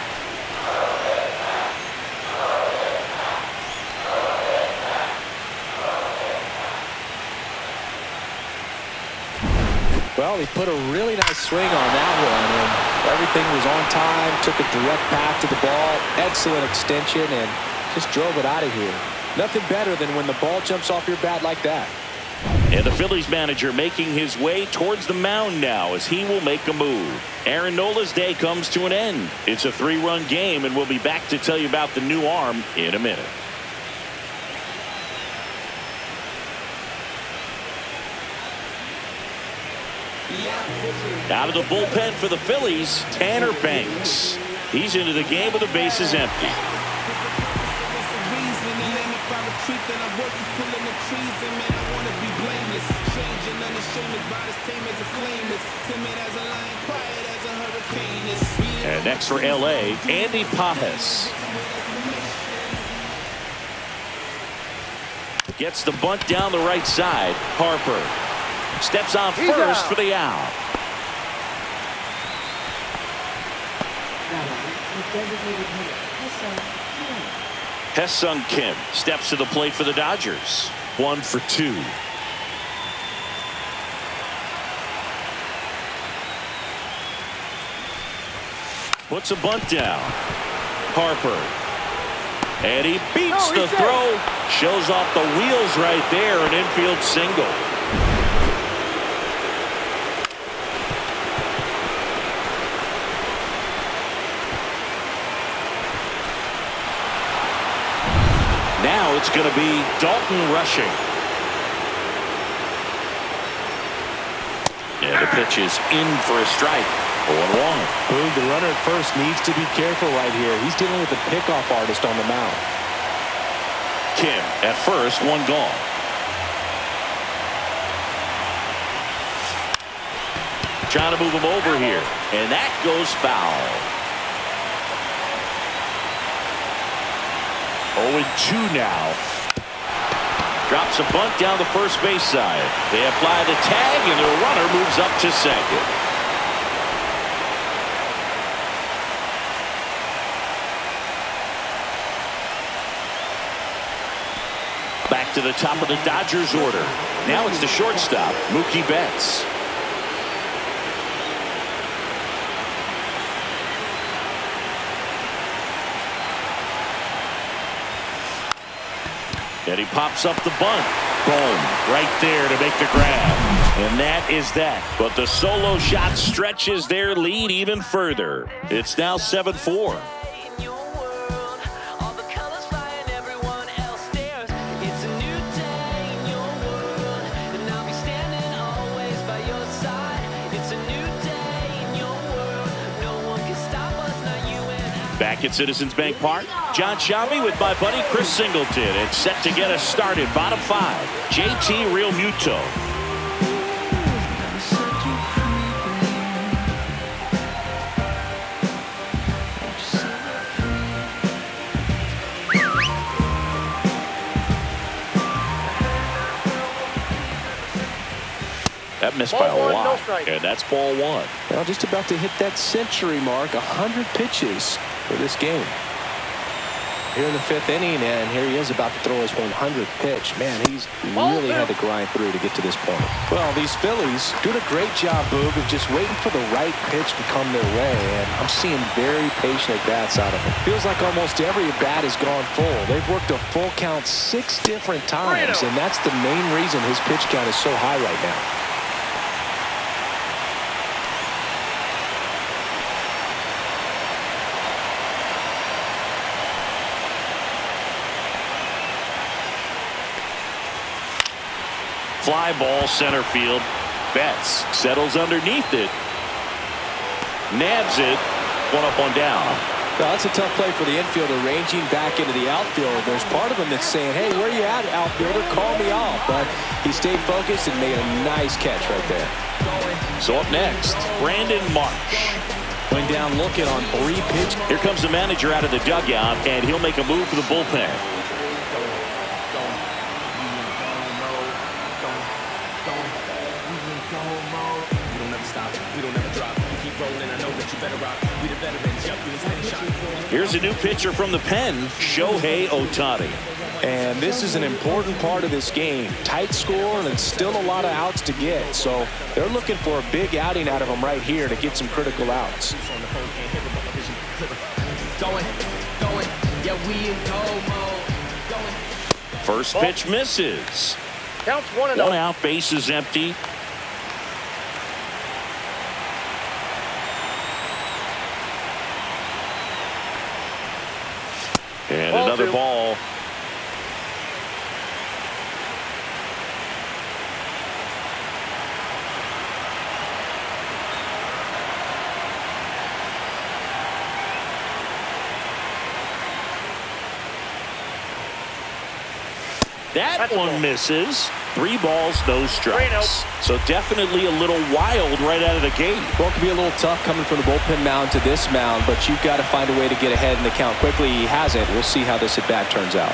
Well, he put a really nice swing on that one, and everything was on time, took a direct path to the ball, excellent extension, and just drove it out of here. Nothing better than when the ball jumps off your bat like that. And the Phillies manager making his way towards the mound now as he will make a move. Aaron Nola's day comes to an end. It's a 3-run game, and we'll be back to tell you about the new arm in a minute. Out of the bullpen for the Phillies, Tanner Banks. He's into the game with the bases empty. And next for LA, Andy Pajes. Gets the bunt down the right side. Harper steps on first for the out. Hesung Kim steps to the plate for the Dodgers. 1 for 2. Puts a bunt down. Harper. And he beats the throw. Shows off the wheels right there. An infield single. Now it's going to be Dalton rushing. And the pitch is in for a strike. 0-1. Boog, the runner at first needs to be careful right here. He's dealing with a pickoff artist on the mound. Kim at first, 1 gone. Trying to move him over here. And that goes foul. 0-2 now. Drops a bunt down the first base side. They apply the tag, and the runner moves up to second. Back to the top of the Dodgers order. Now it's the shortstop, Mookie Betts. And he pops up the bunt. Boom. Right there to make the grab. And that is that. But the solo shot stretches their lead even further. It's now 7-4. Back at Citizens Bank Park, John Sciambi with my buddy Chris Singleton. It's set to get us started. Bottom 5, JT Realmuto. That missed by a lot, and that's ball 1. Well, just about to hit that century mark, 100 pitches for this game. Here in the 5th inning, and here he is about to throw his 100th pitch. Man, he's really had to grind through to get to this point. Well, these Phillies doing a great job, Boog, of just waiting for the right pitch to come their way, and I'm seeing very patient at-bats out of them. Feels like almost every at-bat has gone full. They've worked a full count 6 different times, and that's the main reason his pitch count is so high right now. Fly ball center field. Betts settles underneath it. Nabs it. 1 up, 1 down. Well, that's a tough play for the infielder, ranging back into the outfield. There's part of him that's saying, hey, where you at, outfielder? Call me off. But he stayed focused and made a nice catch right there. So up next, Brandon Marsh. Going down looking on 3 pitch. Here comes the manager out of the dugout, and he'll make a move for the bullpen. Here's a new pitcher from the pen, Shohei Ohtani. And this is an important part of this game. Tight score and still a lot of outs to get. So they're looking for a big outing out of him right here to get some critical outs. First pitch misses. Counts 1-0. 1 out, base is empty. And Ball another 2. ball. That one misses. 3 balls, no strikes. So definitely a little wild right out of the gate. Well, it could be a little tough coming from the bullpen mound to this mound, but you've got to find a way to get ahead in the count quickly. He hasn't. We'll see how this at-bat turns out.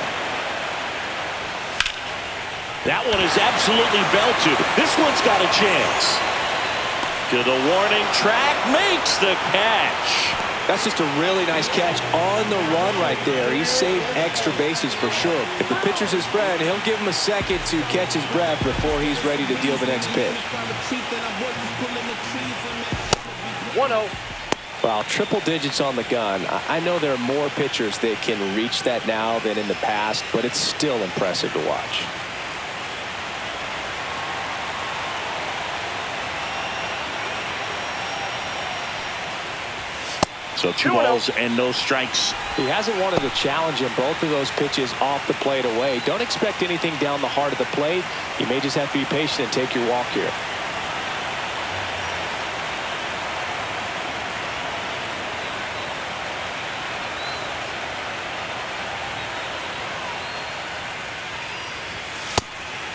That one is absolutely belted. This one's got a chance. To the warning track, makes the catch. That's just a really nice catch on the run right there. He saved extra bases for sure. If the pitcher's his friend, he'll give him a second to catch his breath before he's ready to deal the next pitch. 1-0. Wow, triple digits on the gun. I know there are more pitchers that can reach that now than in the past, but it's still impressive to watch. So 2 balls and no strikes. He hasn't wanted to challenge him. Both of those pitches off the plate away. Don't expect anything down the heart of the plate. You may just have to be patient and take your walk here.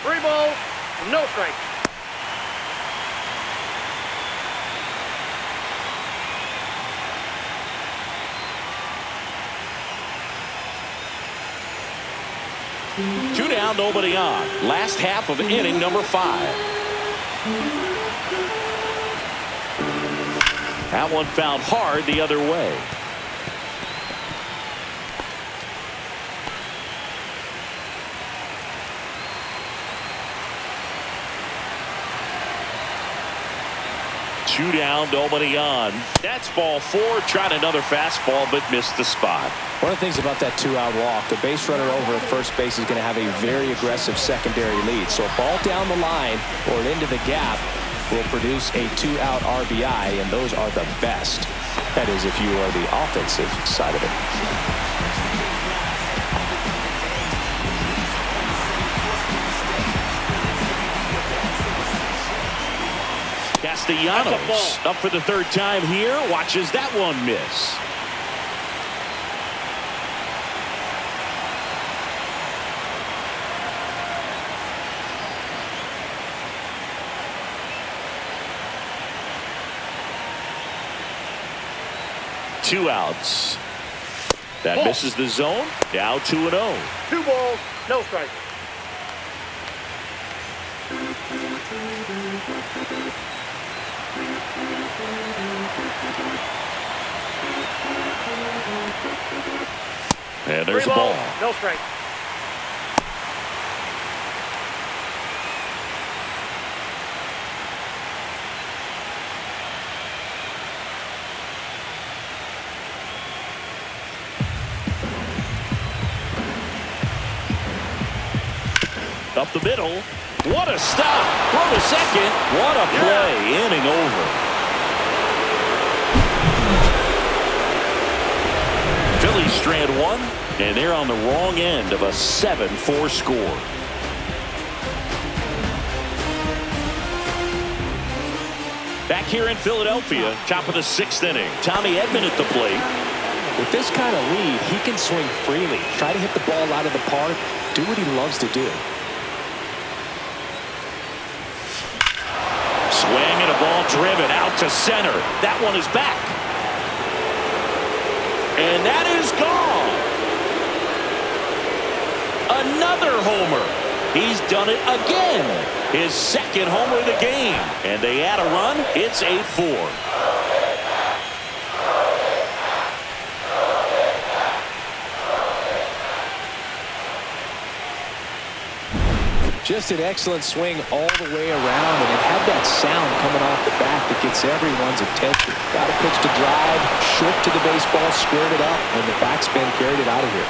Three balls, no strikes. Two down, nobody on. Last half of inning number 5. That one found hard the other way. 2 down, nobody on. That's ball 4. Tried another fastball, but missed the spot. One of the things about that 2-out walk, the base runner over at first base is going to have a very aggressive secondary lead. So a ball down the line or into the gap will produce a 2-out RBI, and those are the best. That is, if you are the offensive side of it. Castellanos up for the 3rd time here. Watches that one miss. Two outs. That misses the zone. Now 2-0. 2 balls, no strikes. And there's 3 a ball. No strike. Up the middle. What a stop. Throw to second. What a play. Inning over. Phillies strand 1, and they're on the wrong end of a 7-4 score. Back here in Philadelphia, top of the 6th inning. Tommy Edman at the plate. With this kind of lead, he can swing freely. Try to hit the ball out of the park. Do what he loves to do. Swing and a ball driven out to center. That one is back. And that is gone. Another homer. He's done it again. His 2nd homer of the game. And they add a run. It's 8-4. Just an excellent swing all the way around, and it had that sound coming off the bat that gets everyone's attention. Got a pitch to drive, short to the baseball, squared it up, and the backspin carried it out of here.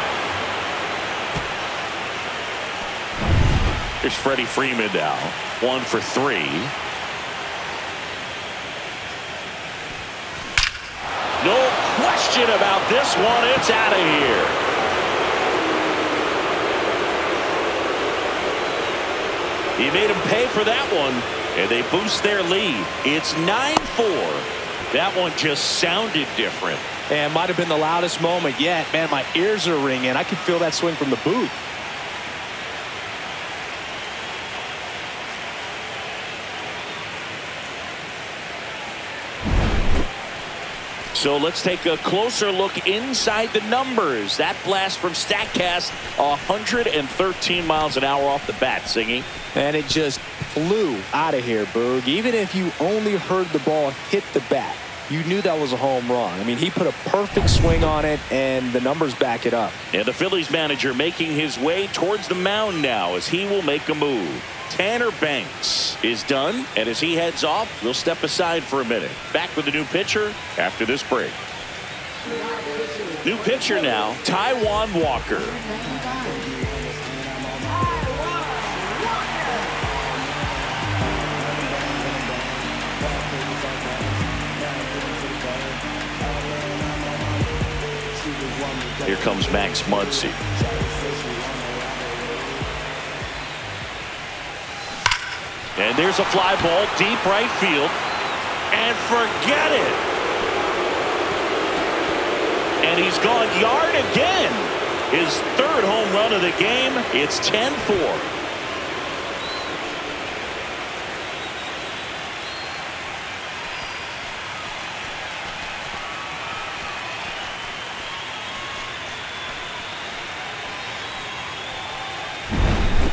Here's Freddie Freeman now. 1 for 3. No question about this one. It's out of here. He made him pay for that one, and they boost their lead. It's 9-4. That one just sounded different. And might have been the loudest moment yet. Man, my ears are ringing. I can feel that swing from the booth. So let's take a closer look inside the numbers. That blast from StatCast, 113 miles an hour off the bat, Singy. And it just flew out of here, Boog. Even if you only heard the ball hit the bat, you knew that was a home run. I mean, he put a perfect swing on it, and the numbers back it up. And the Phillies manager making his way towards the mound now as he will make a move. Tanner Banks is done, and as he heads off, we'll step aside for a minute. Back with the new pitcher after this break. New pitcher now, Taijuan Walker. Here comes Max Muncy. And there's a fly ball deep right field. And forget it. And he's gone yard again. His 3rd home run of the game. It's 10-4.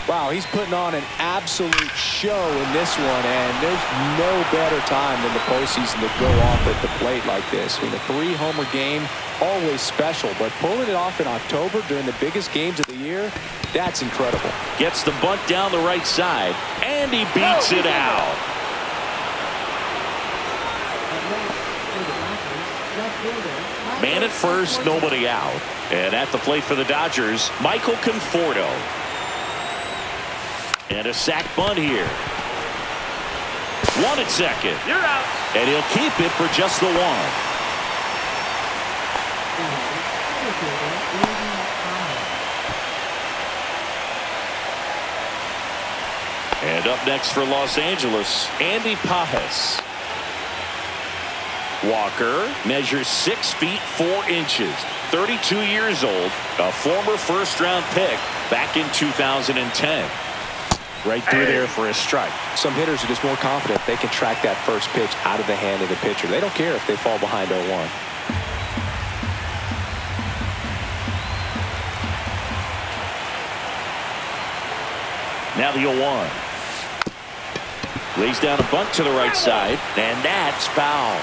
Wow, he's putting on an absolute show in this one, and there's no better time than the postseason to go off at the plate like this. I mean, a 3-homer game, always special, but pulling it off in October during the biggest games of the year, that's incredible. Gets the bunt down the right side, and he beats it out. Man at first, nobody out. And at the plate for the Dodgers, Michael Conforto. And a sac bunt here. One at second. You're out. And he'll keep it for just the one. And up next for Los Angeles, Andy Pages. Walker measures 6 feet 4 inches, 32 years old, a former first-round pick back in 2010. Right through there for a strike. Some hitters are just more confident they can track that first pitch out of the hand of the pitcher. They don't care if they fall behind 0-1. Now the 0-1. Lays down a bunt to the right side, and that's foul.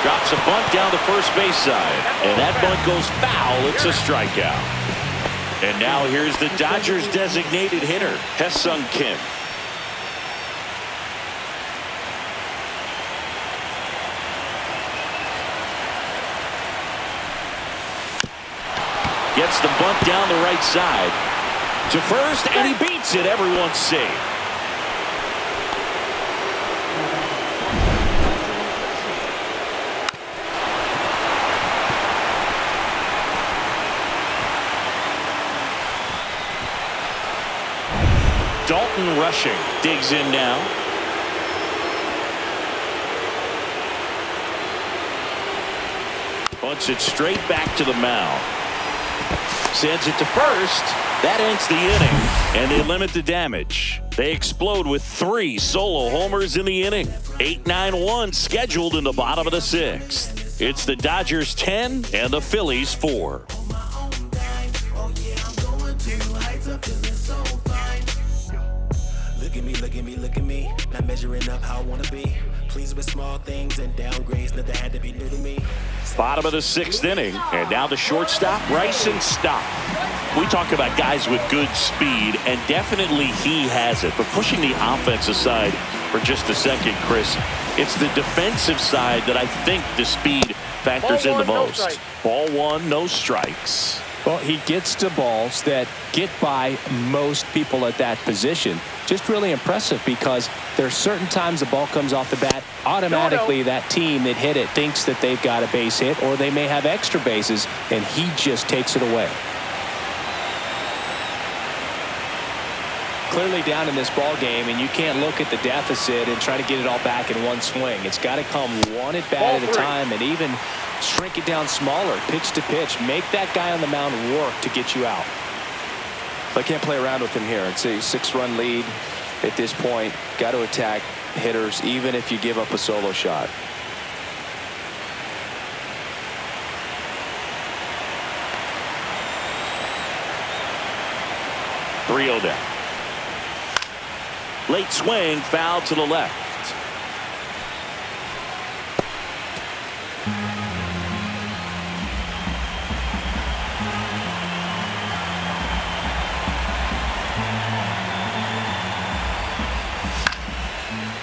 Drops a bunt down the first base side, and that bunt goes foul. It's a strikeout. And now here's the Dodgers designated hitter, Ha-Seong Kim. Gets the bunt down the right side to first, and he beats it. Everyone's safe. Dalton Rushing digs in now. Bunts it straight back to the mound. Sends it to first. That ends the inning, and they limit the damage. They explode with 3 solo homers in the inning. 8-9-1 scheduled in the bottom of the 6th. It's the Dodgers 10 and the Phillies 4. Look at me, not measuring up how I want to be. Pleased with small things and downgrades, nothing had to be new to me. Bottom of the 6th inning, and now the shortstop, Bryson Stott. We talk about guys with good speed, and definitely he has it. But pushing the offense aside for just a second, Chris, it's the defensive side that I think the speed factors in the most. Ball 1, no strikes. Well, he gets to balls that get by most people at that position. Just really impressive because there's certain times the ball comes off the bat, automatically that team that hit it thinks that they've got a base hit, or they may have extra bases, and he just takes it away. Clearly down in this ball game, and you can't look at the deficit and try to get it all back in one swing. It's got to come one at bat at a time, and even shrink it down smaller, pitch to pitch. Make that guy on the mound work to get you out. I can't play around with him here. It's a 6-run lead at this point. Got to attack hitters even if you give up a solo shot. .3-0 down. Late swing, foul to the left.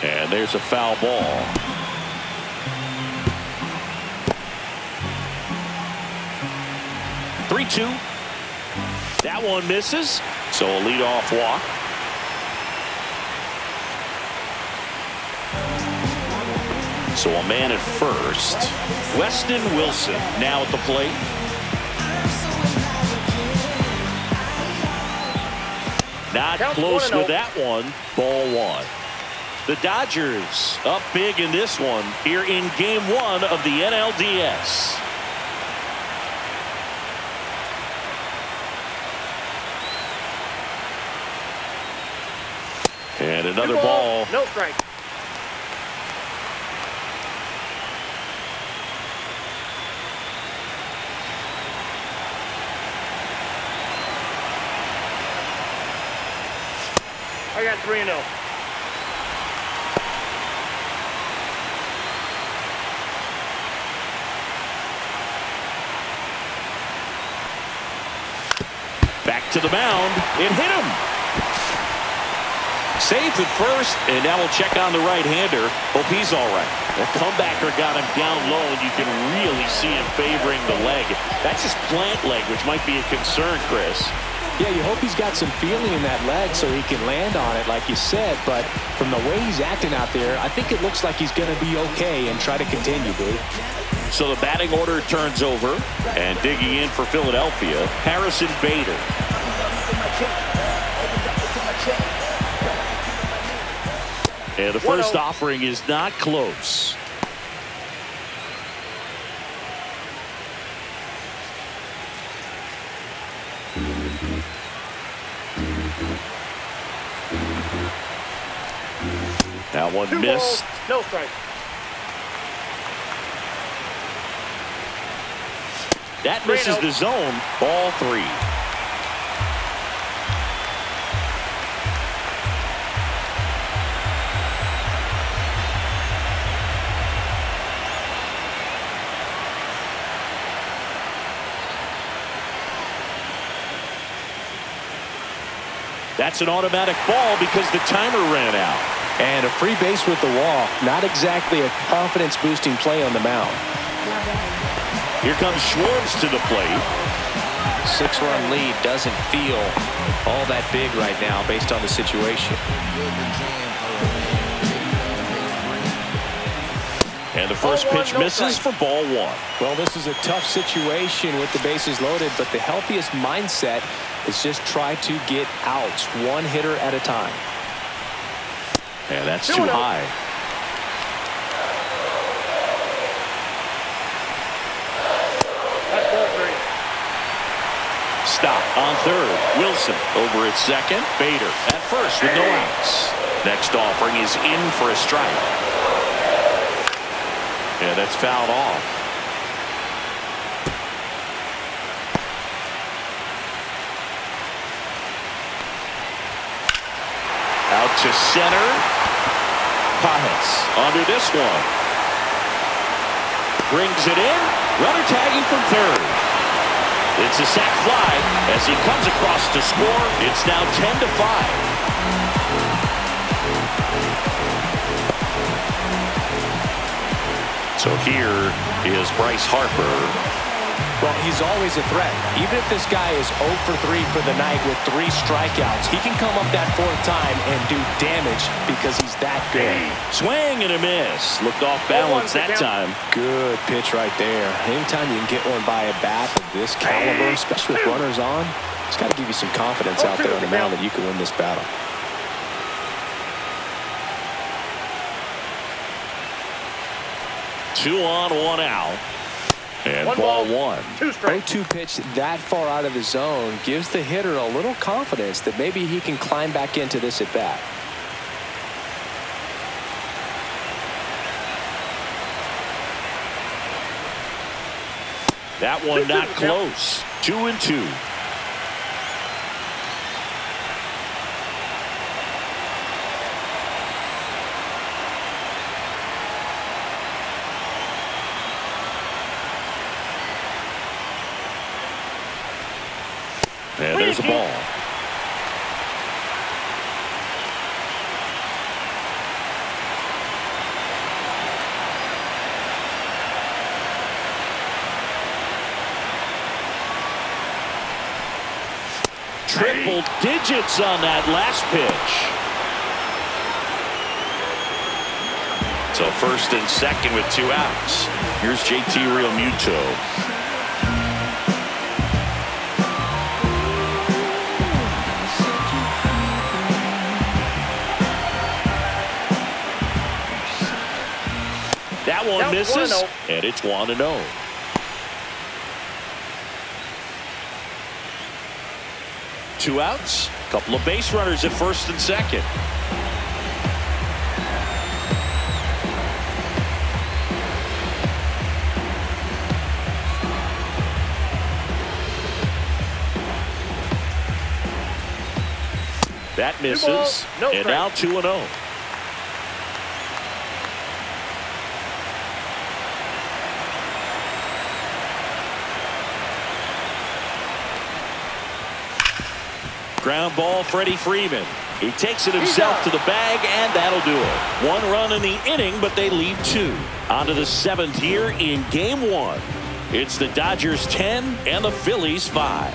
And there's a foul ball. .3-2. That one misses. So a leadoff walk. So a man at first. Weston Wilson now at the plate. Not close with that one. Ball 1. The Dodgers up big in this one here in game 1 of the NLDS. And another ball. No strike. I got 3-0. Back to the mound. It hit him. Safe at first, and now we'll check on the right-hander. Hope he's all right. The comebacker got him down low, and you can really see him favoring the leg. That's his plant leg, which might be a concern, Chris. Yeah, you hope he's got some feeling in that leg so he can land on it, like you said. But from the way he's acting out there, I think it looks like he's going to be okay and try to continue, dude. So the batting order turns over, and digging in for Philadelphia, Harrison Bader. And the first offering is not close. That one missed. No strike. That misses the zone. Ball 3. That's an automatic ball because the timer ran out. And a free base with the walk. Not exactly a confidence-boosting play on the mound. Here comes Schwartz to the plate. 6-run lead doesn't feel all that big right now based on the situation. And the first pitch misses for ball 1. Well, this is a tough situation with the bases loaded, but the healthiest mindset is just try to get outs, one hitter at a time. And that's too high. That's ball 3. Stop on third. Wilson over at second. Bader at first with no outs. Next offering is in for a strike. And that's fouled off. Out to center. Pajes under this one. Brings it in. Runner tagging from third. It's a sac fly as he comes across to score. It's now 10-5. So here is Bryce Harper. Well, he's always a threat. Even if this guy is 0 for 3 for the night with 3 strikeouts, he can come up that 4th time and do damage because he's that good. Swing and a miss. Looked off balance that time. Good pitch right there. Anytime you can get one by a bat of this caliber, especially with runners on, it's got to give you some confidence out there on the mound that you can win this battle. Two on, one out. And ball 1. 2 strike. 0-2 pitch that far out of the zone gives the hitter a little confidence that maybe he can climb back into this at bat. That one not close. 2-2. And there's a ball. Triple digits on that last pitch. So first and second with 2 outs. Here's JT Realmuto. That one misses, and it's 1-0. Two outs, couple of base runners at first and second. That misses, and now 2-0. Ground ball, Freddie Freeman He takes it himself to the bag, and that'll do it. 1 run in the inning, but they leave 2. On to the 7th here in Game 1. It's the Dodgers 10 and the Phillies 5.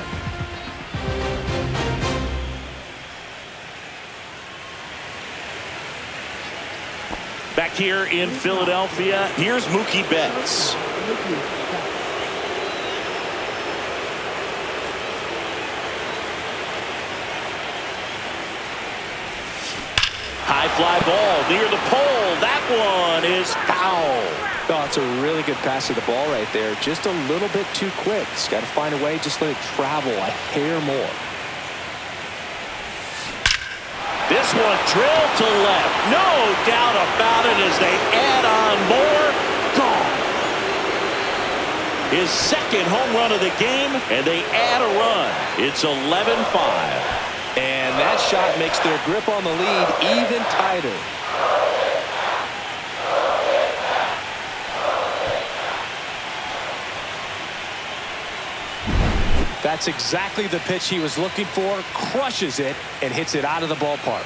Back here in Philadelphia, here's Mookie Betts. High fly ball near the pole. That one is foul. Oh, it's a really good pass to the ball right there. Just a little bit too quick. He's got to find a way. Just let it travel a hair more. This one drilled to left. No doubt about it as they add on more. Gone. His 2nd home run of the game, and they add a run. It's 11-5. And that shot makes their grip on the lead even tighter. That's exactly the pitch he was looking for. Crushes it and hits it out of the ballpark.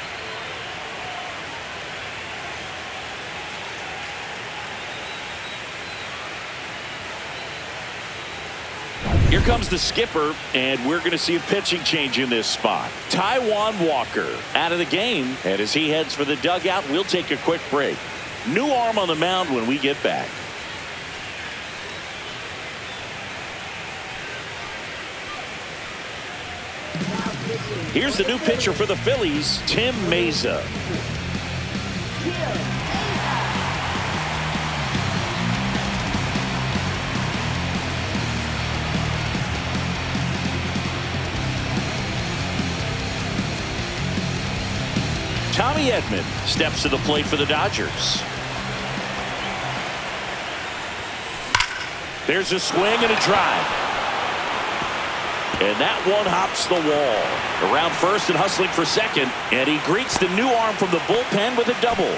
Here comes the skipper, and we're going to see a pitching change in this spot. Taijuan Walker out of the game, and as he heads for the dugout, we'll take a quick break. New arm on the mound when we get back. Here's the new pitcher for the Phillies, Tim Meza. Tommy Edman steps to the plate for the Dodgers. There's a swing and a drive. And that one hops the wall. Around first and hustling for second. And he greets the new arm from the bullpen with a double.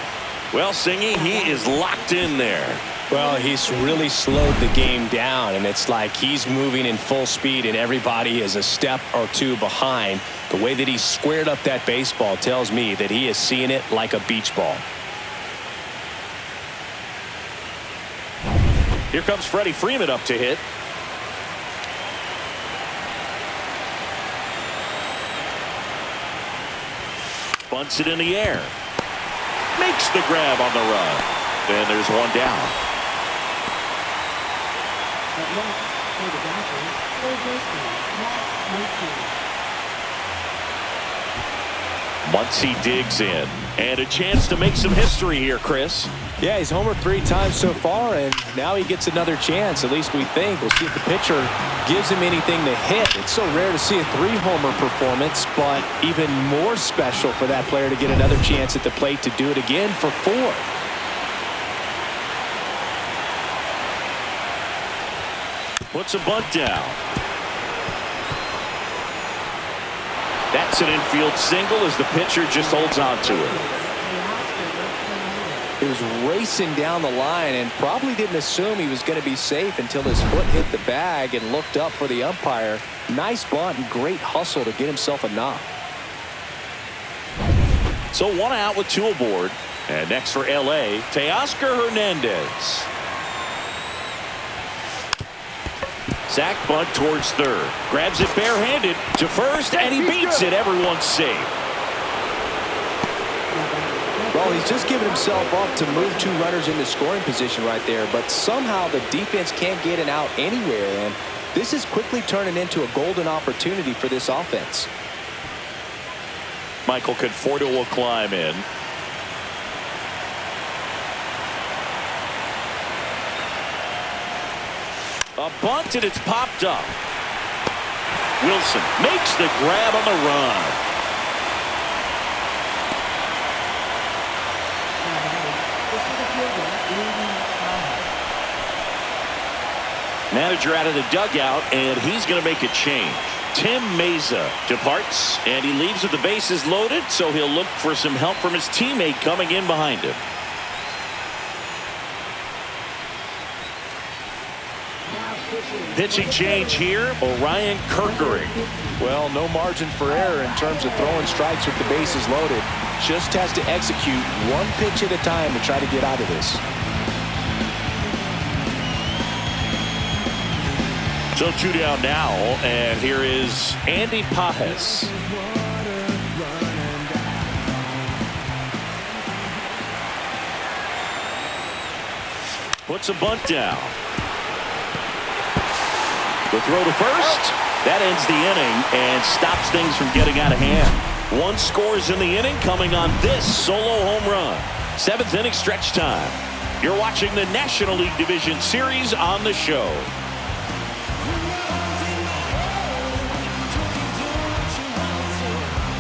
Well, Singy, he is locked in there. Well, he's really slowed the game down, and it's like he's moving in full speed and everybody is a step or two behind. The way that he squared up that baseball tells me that he is seeing it like a beach ball. Here comes Freddie Freeman up to hit. Bunts it in the air. Makes the grab on the run. And there's one down. Muncy digs in. And a chance to make some history here, Chris. Yeah, he's homered 3 times so far, and now he gets another chance. At least we think. We'll see if the pitcher gives him anything to hit. It's so rare to see a 3-homer performance, but even more special for that player to get another chance at the plate to do it again for 4. Puts a bunt down. That's an infield single as the pitcher just holds on to it. He was racing down the line and probably didn't assume he was going to be safe until his foot hit the bag and looked up for the umpire. Nice bunt and great hustle to get himself a knock. So 1 out with 2 aboard. And next for L.A., Teoscar Hernandez. Sack bunt towards third. Grabs it barehanded to first, and he beats it. Everyone's safe. Well, he's just giving himself up to move 2 runners into scoring position right there, but somehow the defense can't get an out anywhere, and this is quickly turning into a golden opportunity for this offense. Michael Conforto will climb in. A bunt, and it's popped up. Wilson makes the grab on the run. Manager out of the dugout, and he's going to make a change. Tim Meza departs, and he leaves with the bases loaded, so he'll look for some help from his teammate coming in behind him. Pitching change here, Orion Kerkering. Well, no margin for error in terms of throwing strikes with the bases loaded. Just has to execute one pitch at a time to try to get out of this. So 2 down now, and here is Andy Pajes. Puts a bunt down. The throw to first. That ends the inning and stops things from getting out of hand. One scores in the inning coming on this solo home run. 7th inning stretch time. You're watching the National League Division Series on the show.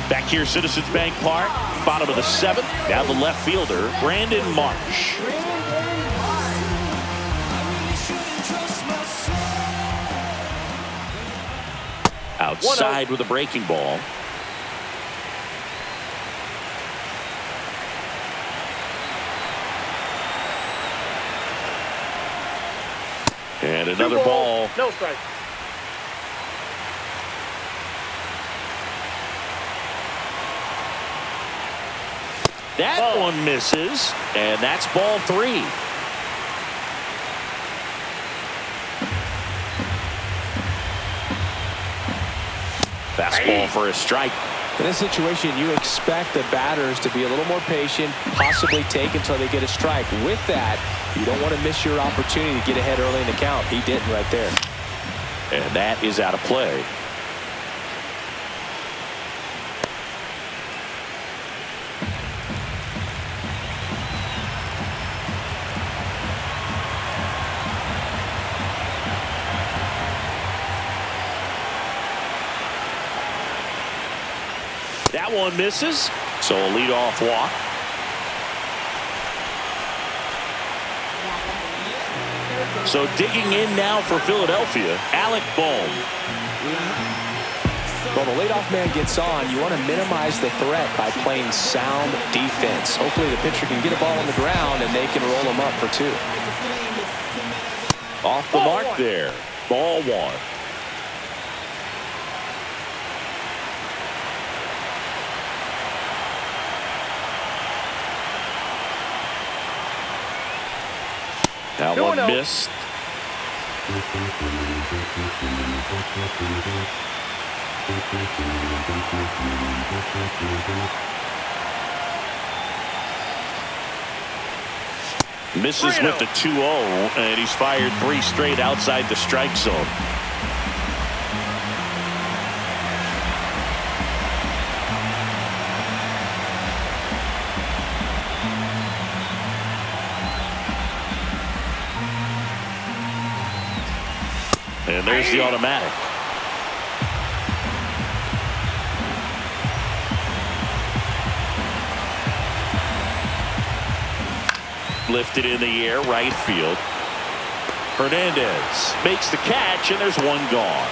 Back here, Citizens Bank Park, bottom of the 7th. Now the left fielder, Brandon Marsh. Outside with a breaking ball. And another ball. No strike. That one misses, and that's ball 3. Fastball for a strike. In this situation, you expect the batters to be a little more patient, possibly take until they get a strike. With that, you don't want to miss your opportunity to get ahead early in the count. He didn't right there. And that is out of play. That one misses, so a leadoff walk. So digging in now for Philadelphia, Alec Bohm. Well, the leadoff man gets on. You want to minimize the threat by playing sound defense. Hopefully the pitcher can get a ball on the ground and they can roll him up for 2. Off the mark there. Ball 1. That one missed. Misses with the 2-0, and he's fired 3 straight outside the strike zone. And there's the automatic. Lifted in the air, right field. Hernandez makes the catch, and there's one gone.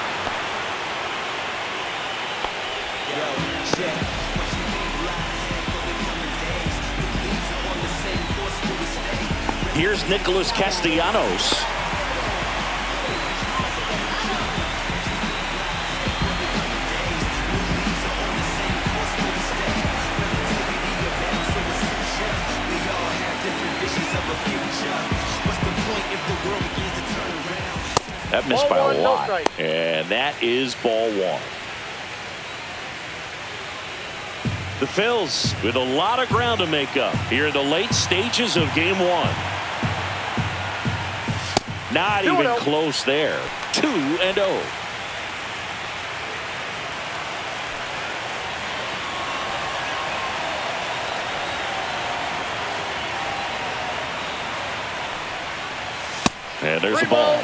Here's Nicholas Castellanos. That missed by a lot, and that is ball 1. The Phils with a lot of ground to make up here in the late stages of game 1. Not even close there. 2-0. And there's a ball.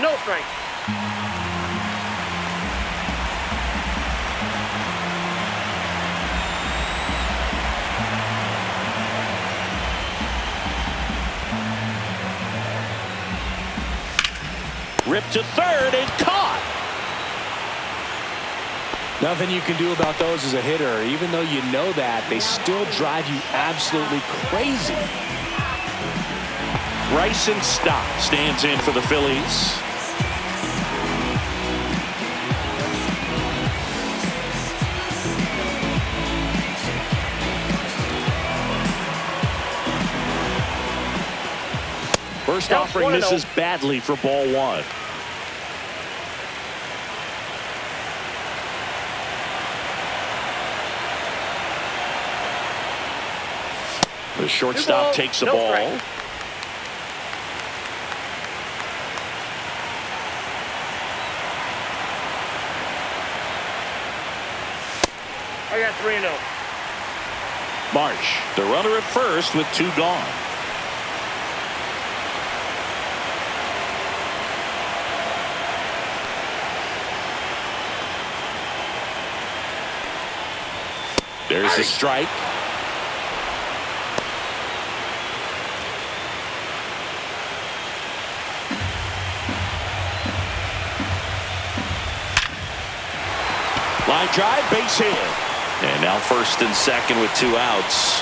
No strike. Ripped to third and caught. Nothing you can do about those as a hitter. Even though you know that, they still drive you absolutely crazy. Bryson Stott stands in for the Phillies. First Count offering 1-0. misses badly for ball one. The shortstop takes the ball. Strike. I got 3-0. Marsh, the runner at first with two gone. There's a strike. Line drive, base hit. And now first and second with two outs.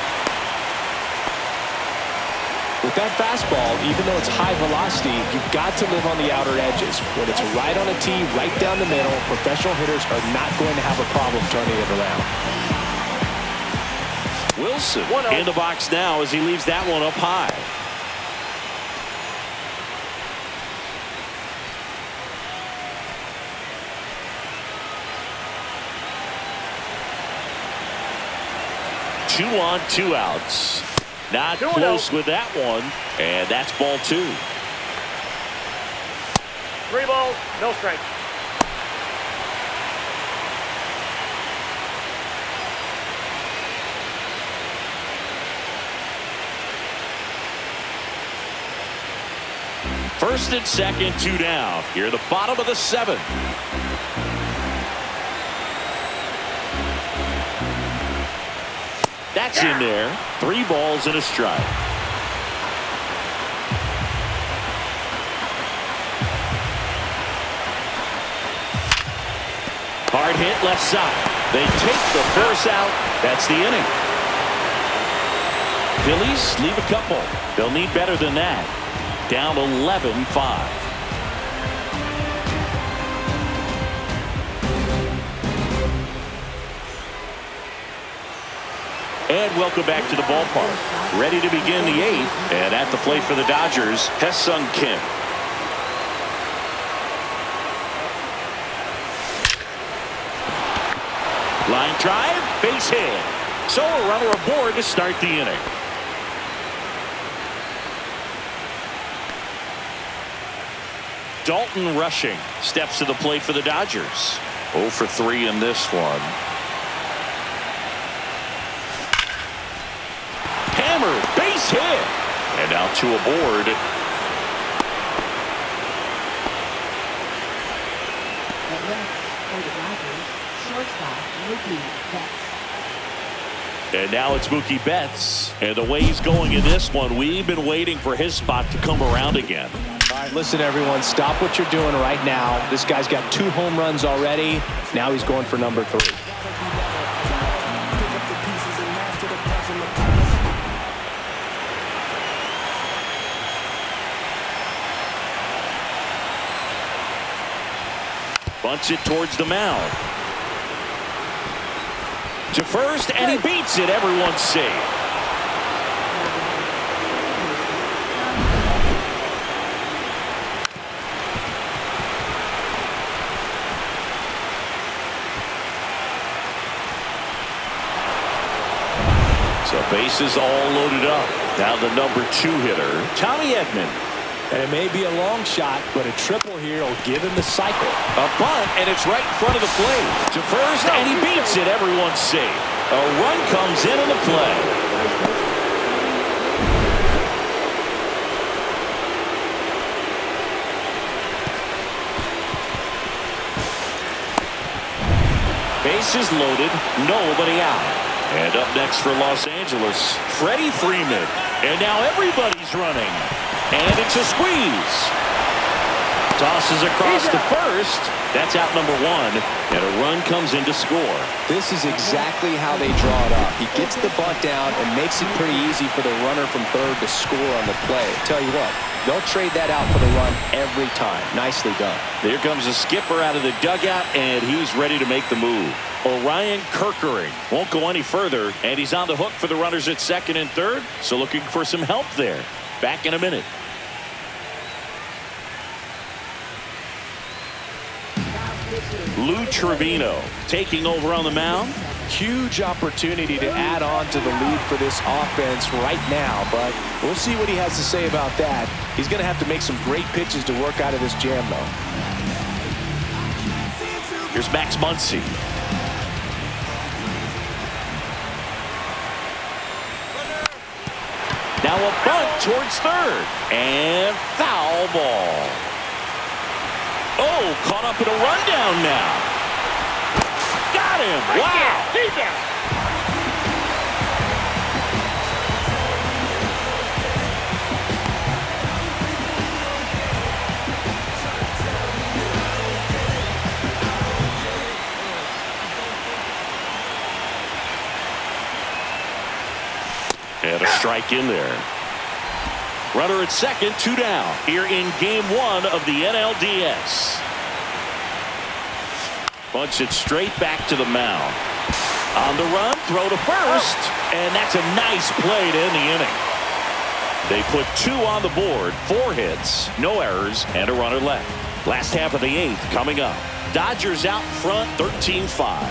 With that fastball, even though it's high velocity, you've got to live on the outer edges. When it's right on a tee, right down the middle, professional hitters are not going to have a problem turning it around. Wilson in the box now as he leaves that one up high. Two on, two outs. Not close with that one, and that's ball two. 3 balls, no strikes. First and second, two down. Here, the bottom of the seventh. That's in there. 3 balls and a strike. Hard hit left side. They take the first out. That's the inning. Phillies leave a couple. They'll need better than that. Down 11-5. And welcome back to the ballpark. Ready to begin the 8th. And at the plate for the Dodgers, Ha-Seong Kim. Line drive, base hit. So a runner aboard to start the inning. Dalton Rushing steps to the plate for the Dodgers. 0 for 3 in this one. Hammered, base hit. And now 2 aboard. At left for the Dodgers, shortstop Mookie Betts. And now it's Mookie Betts. And the way he's going in this one, we've been waiting for his spot to come around again. All right, listen, everyone, stop what you're doing right now. This guy's got 2 home runs already. Now he's going for number 3. Bunts it towards the mound. To first, and he beats it. Everyone's safe. So bases all loaded up. Now the number 2 hitter, Tommy Edman. And it may be a long shot, but a triple here will give him the cycle. A bunt, and it's right in front of the plate. To first, and he beats it. Everyone's safe. A run comes in on the play. Bases loaded, nobody out. And up next for Los Angeles, Freddie Freeman. And now everybody's running. And it's a squeeze. Tosses across to first. That's out number 1. And a run comes in to score. This is exactly how they draw it up. He gets the bunt down and makes it pretty easy for the runner from third to score on the play. Tell you what, they'll trade that out for the run every time. Nicely done. Here comes the skipper out of the dugout, and he's ready to make the move. Orion Kerkering won't go any further, and he's on the hook for the runners at second and third. So looking for some help there. Back in a minute. Lou Trevino taking over on the mound. Huge opportunity to add on to the lead for this offense right now, but we'll see what he has to say about that. He's going to have to make some great pitches to work out of this jam, though. Here's Max Muncy. Now a bunt towards third. And foul ball. Oh, caught up in a rundown now. Got him. Wow. And a strike in there. Runner at second, 2 down here in game 1 of the NLDS. Bunts it straight back to the mound. On the run, throw to first, and that's a nice play to end the inning. They put 2 on the board, 4 hits, no errors, and a runner left. Last half of the 8th coming up. Dodgers out front, 13-5.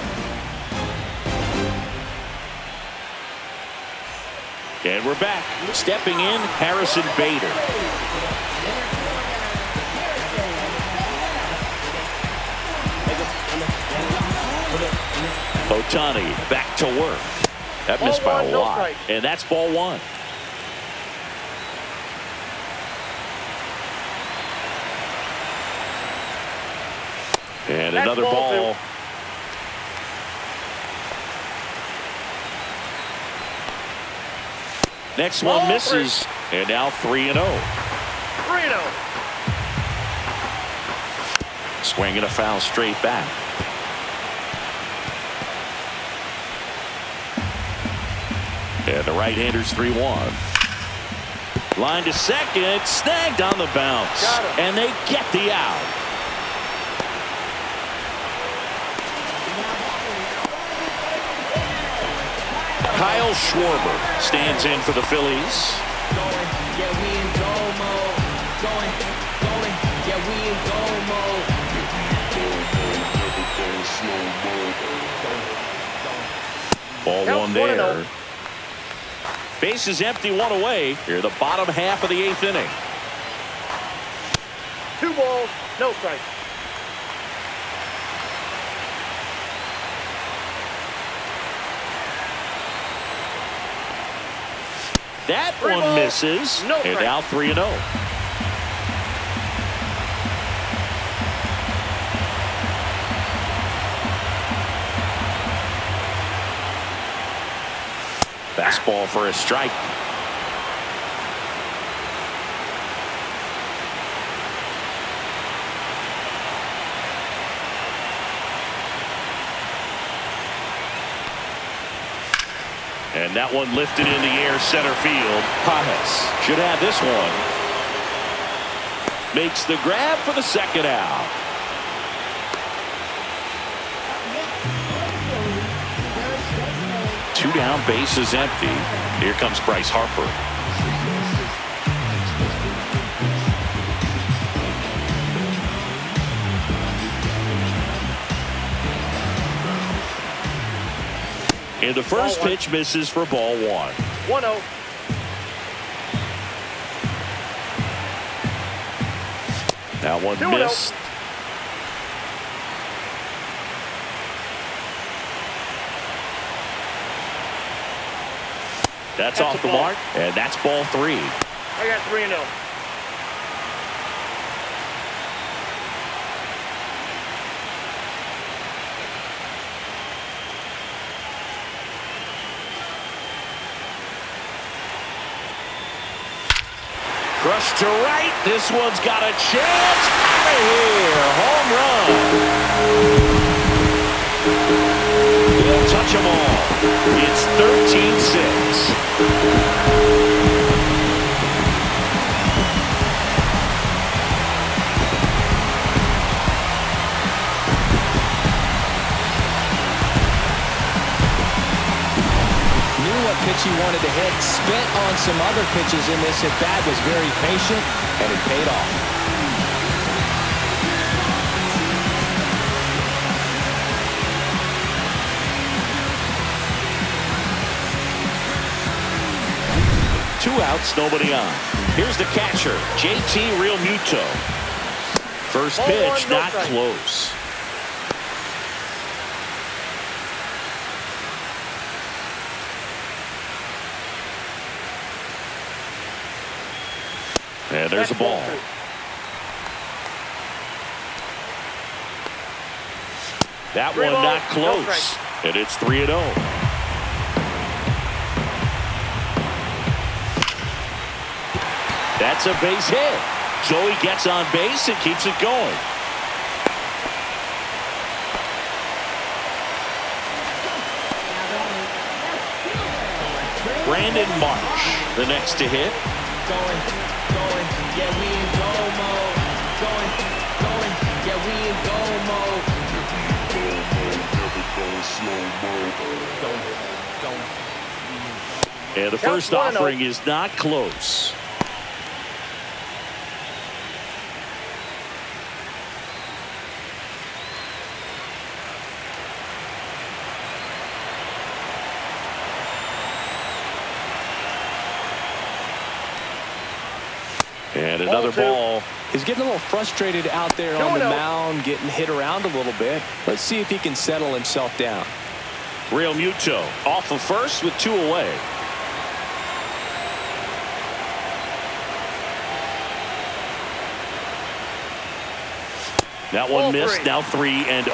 And we're back. Stepping in, Harrison Bader. Ohtani back to work. That missed by a lot. And that's ball 1. And another ball. Next one misses, and now 3-0. 3-0. Swinging a foul straight back. And the right-hander's 3-1. Line to second, snagged on the bounce, and they get the out. Kyle Schwarber stands in for the Phillies. Ball 1 there. Base is empty, 1 away. Here, the bottom half of the 8th inning. 2 balls, no strikes. That one misses, and now 3-0. Fastball for a strike. And that one lifted in the air, center field. Pajes should have this one. Makes the grab for the second out. Two down, base is empty. Here comes Bryce Harper. And the first pitch misses for ball 1. 1-0. That one missed. That's off the mark, and that's ball 3. I got 3-0. Rush to right. This one's got a chance. Out of here. Home run. He'll touch them all. It's 13-6. Pitch he wanted to hit, spent on some other pitches in this at bat, was very patient, and it paid off. outs, nobody on. Here's the catcher, JT Realmuto. First pitch, not close. And there's a ball. That one not close. And it's 3-0. That's a base hit. So he gets on base and keeps it going. Brandon Marsh, the next to hit. Going, yeah, we in go mode. Going, yeah, we in go mode. And the first offering is not close. And another ball. He's getting a little frustrated out there on the mound, getting hit around a little bit. Let's see if he can settle himself down. Realmuto off of first with 2 away. That one missed. Now 3-0.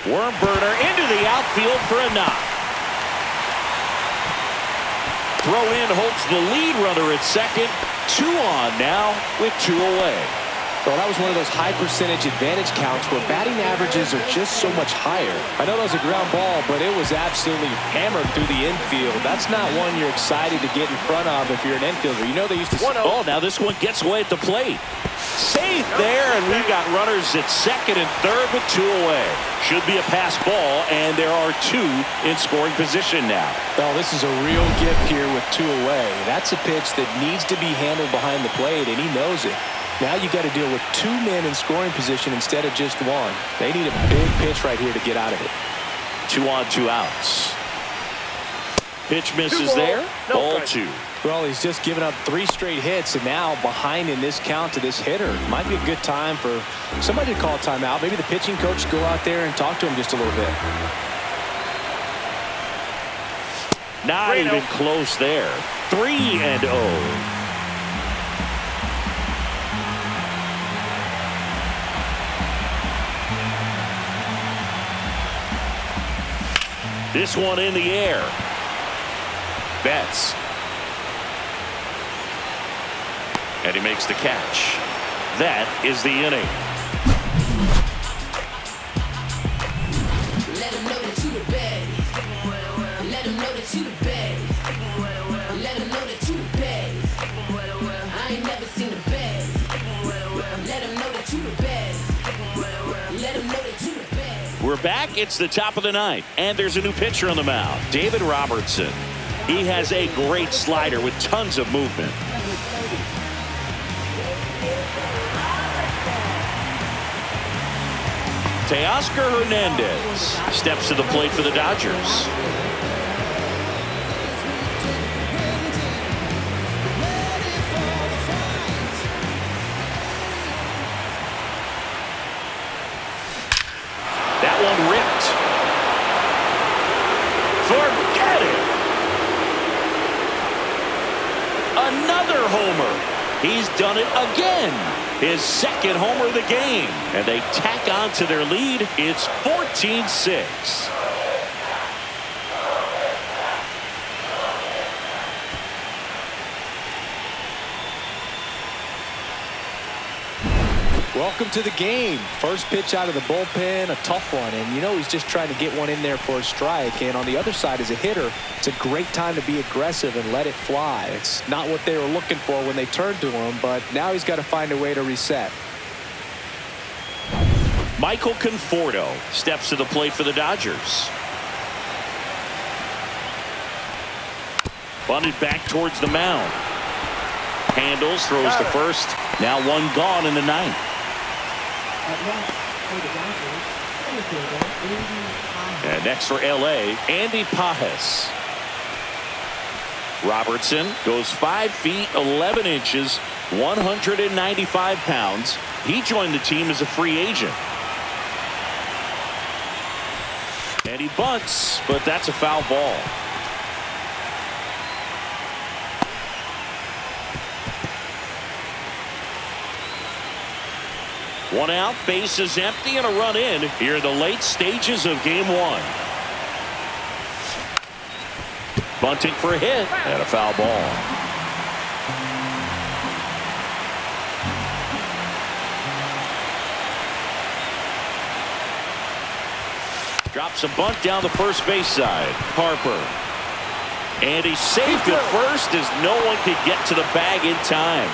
Worm burner into the outfield for a knock. Throw in holds the lead runner at second. 2 on now with 2 away. Well, that was one of those high percentage advantage counts where batting averages are just so much higher. I know that was a ground ball, but it was absolutely hammered through the infield. That's not one you're excited to get in front of if you're an infielder. You know they used to... Oh, now this one gets away at the plate. Safe there, and we've got runners at second and third with 2 away. Should be a pass ball, and there are 2 in scoring position now. Well, this is a real gift here with 2 away. That's a pitch that needs to be handled behind the plate, and he knows it. Now you got to deal with 2 men in scoring position instead of just 1. They need a big pitch right here to get out of it. 2 on, 2 outs. Pitch misses there. Ball 2. Well, he's just given up 3 straight hits, and now behind in this count to this hitter. Might be a good time for somebody to call a timeout. Maybe the pitching coach go out there and talk to him just a little bit. Not even close there. 3-0. This one in the air. Betts. And he makes the catch. That is the inning. Let him know that you the best. Let him know that you the best. Let him know that you the best. I ain't never seen the best. Let him know that you the best. Let him know that you the best. We're back. It's the top of the 9th, and there's a new pitcher on the mound, David Robertson. He has a great slider with tons of movement. Teoscar Hernandez steps to the plate for the Dodgers. That one ripped. Forget it. Another homer. He's done it again. His second homer of the game. And they tack on to their lead. It's 14-6. Welcome to the game. First pitch out of the bullpen, a tough one. And you know he's just trying to get one in there for a strike. And on the other side, as a hitter, it's a great time to be aggressive and let it fly. It's not what they were looking for when they turned to him, but now he's got to find a way to reset. Michael Conforto steps to the plate for the Dodgers. Bunted back towards the mound. Handles, throws to first. Now one gone in the ninth. At left for the Dodgers, infielder Andy Pajes. And next for LA, Andy Pajes. Robertson goes 5 feet 11 inches, 195 pounds. He joined the team as a free agent. And he bunts, but that's a foul ball. One out, bases empty, and a run in here in the late stages of game one. Bunting for a hit and a foul ball. Drops a bunt down the first base side. Harper. And he's safe at first as no one could get to the bag in time.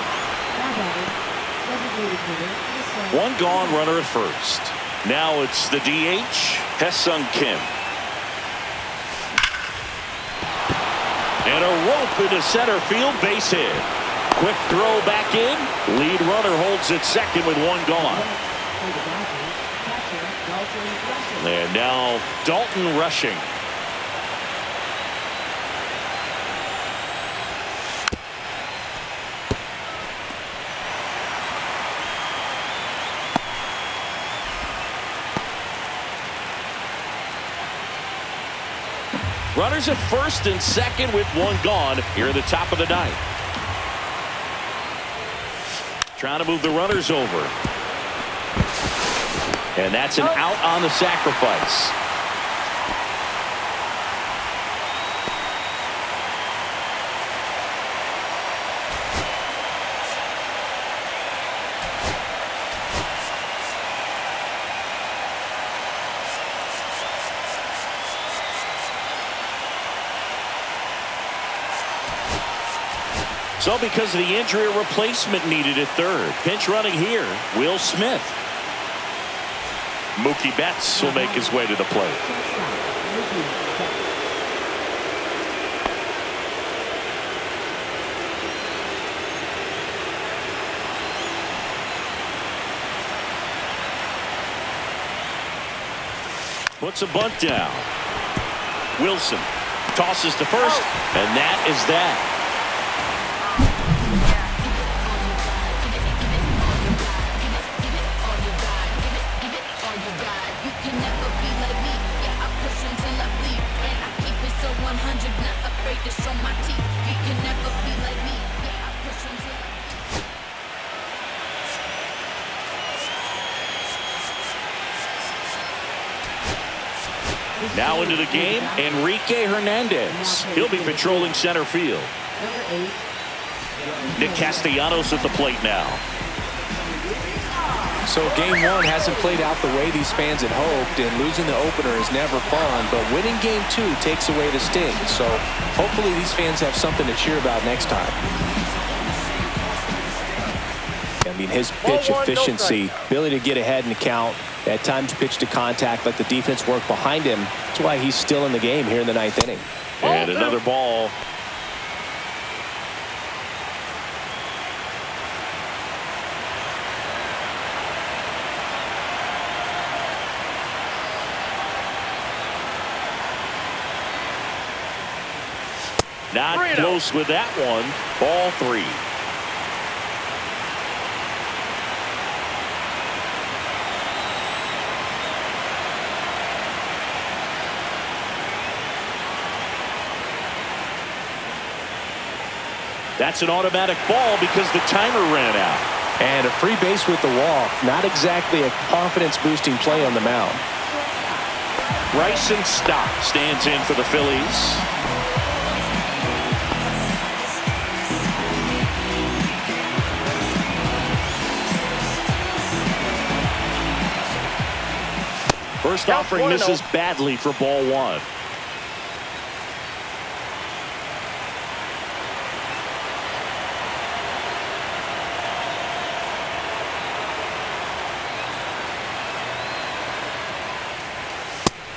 One gone, runner at first. Now it's the DH, Hae-Sung Kim. And a rope into center field, base hit. Quick throw back in. Lead runner holds at second with one gone. And now Dalton rushing. Runners at first and second with one gone here at the top of the ninth. Trying to move the runners over. And that's an out on the sacrifice. So because of the injury, a replacement needed at third. Pinch running here, Will Smith. Mookie Betts will make his way to the plate. Puts a bunt down. Wilson tosses to first, and that is that. Now into the game, Enrique Hernandez. He'll be patrolling center field. Nick Castellanos at the plate now. So game one hasn't played out the way these fans had hoped, and losing the opener is never fun, but winning game two takes away the sting. So hopefully these fans have something to cheer about next time. I mean, his pitch efficiency, ability to get ahead in the count, at times pitch to contact, let the defense work behind him. That's why he's still in the game here in the ninth inning. And another ball. Not close with that one. Ball three. That's an automatic ball because the timer ran out. And a free base with the walk. Not exactly a confidence-boosting play on the mound. Bryson Stott stands in for the Phillies. First offering misses badly for ball one.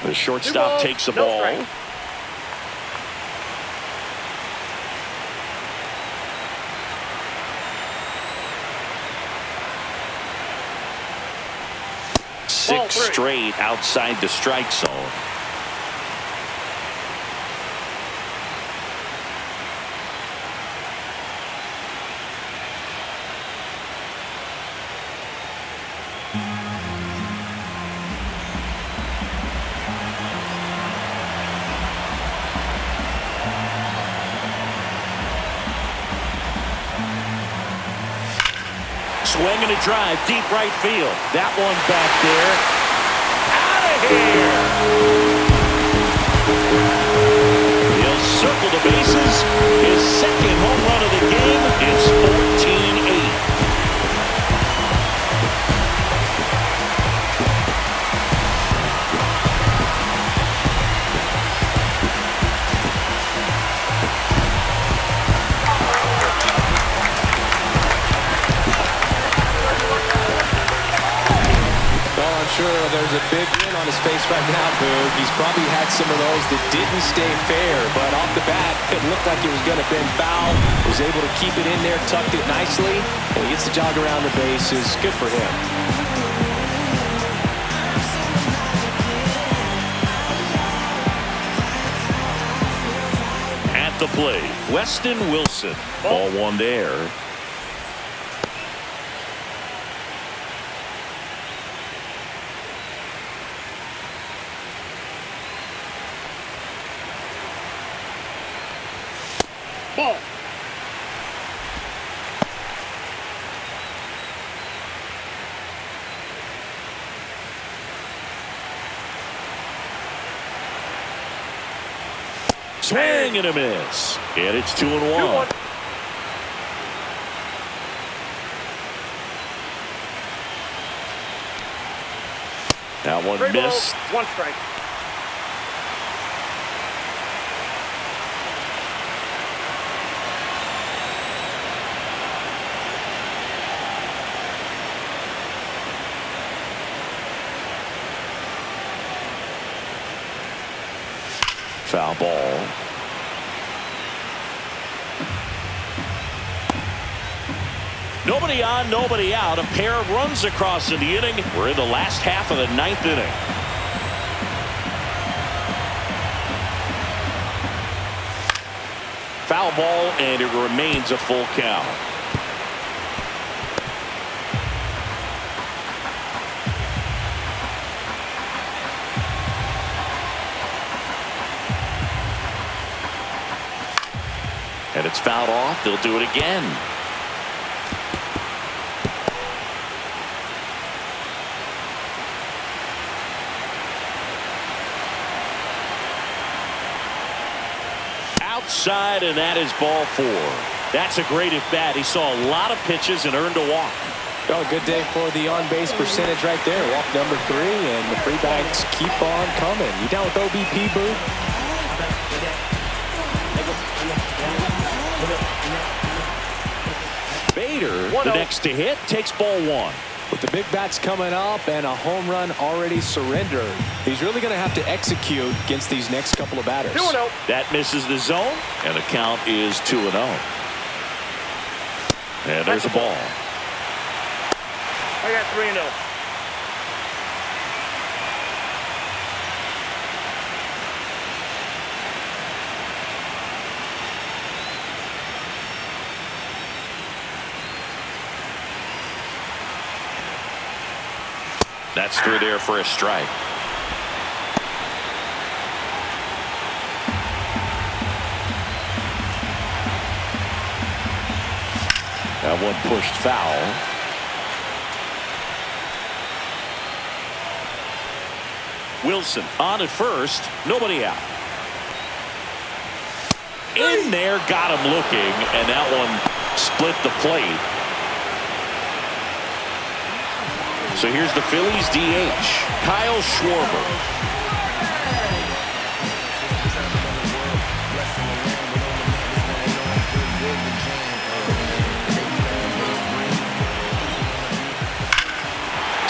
The shortstop takes the ball. straight outside the strike zone. Swing and a drive, deep right field. That one back there. Out of here! He'll circle the bases. His second home run of the game. It's 14-8. Sure, there's a big grin on his face right now, Boog. He's probably had some of those that didn't stay fair, but off the bat, it looked like it was going to bend foul. Was able to keep it in there, tucked it nicely, and he gets the jog around the bases. Good for him. At the plate, Weston Wilson. Ball one there. Ball. Swing and a miss. And it's 2-1. 2-1. That one 3 missed. balls, 1 strike. Foul ball. Nobody on, nobody out. A pair of runs across in the inning. We're in the last half of the 9th inning. Foul ball, and it remains a full count. And it's fouled off. They'll do it again. Outside, and that is ball 4. That's a great at bat. He saw a lot of pitches and earned a walk. Oh, good day for the on-base percentage right there. Walk number 3, and the free bags keep on coming. You down with OBP, Boo? Bader, the next to hit, takes ball 1. With the big bats coming up and a home run already surrendered, he's really going to have to execute against these next couple of batters. 2-0. That misses the zone, and the count is 2-0. And there's a ball. I got 3-0. That's through there for a strike. That one pushed foul. Wilson on at first, nobody out. In there, got him looking, and that one split the plate. So here's the Phillies DH, Kyle Schwarber.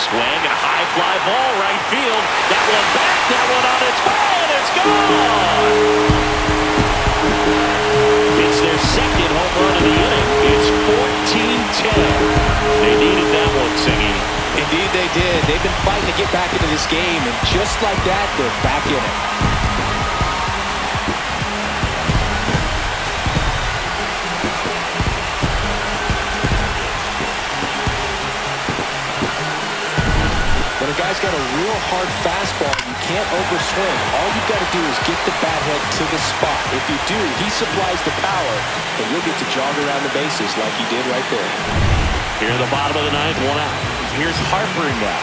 Swing and a high fly ball right field. That one back, that one on its way, and it's gone. It's their second home run of the inning. It's 14-10. They needed that one, Singy. Indeed they did. they've been fighting to get back into this game, and just like that, they're back in it. When a guy's got a real hard fastball, you can't overswing. All you've got to do is get the bat head to the spot. If you do, he supplies the power, and you'll get to jog around the bases like he did right there. Here in the bottom of the ninth, 1 out. Here's Harper now.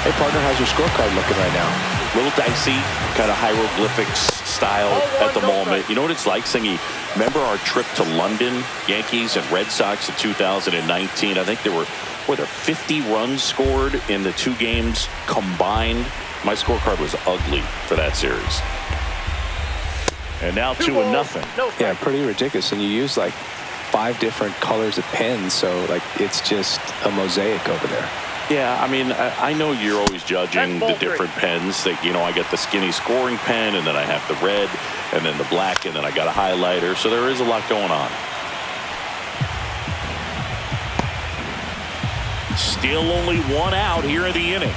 Hey, partner, how's your scorecard looking right now? Little dicey, kind of hieroglyphics style at the moment. You know what it's like, Singy? Remember our trip to London, Yankees and Red Sox in 2019? I think there were 50 runs scored in the 2 games combined. My scorecard was ugly for that series. And now 2-0. Yeah, pretty ridiculous. And you use like 5 different colors of pens, so like it's just a mosaic over there. Yeah, I mean, I know you're always judging the different pens. That, you know, I get the skinny scoring pen, and then I have the red, and then the black, and then I got a highlighter. So there is a lot going on. Still only 1 out here in the inning.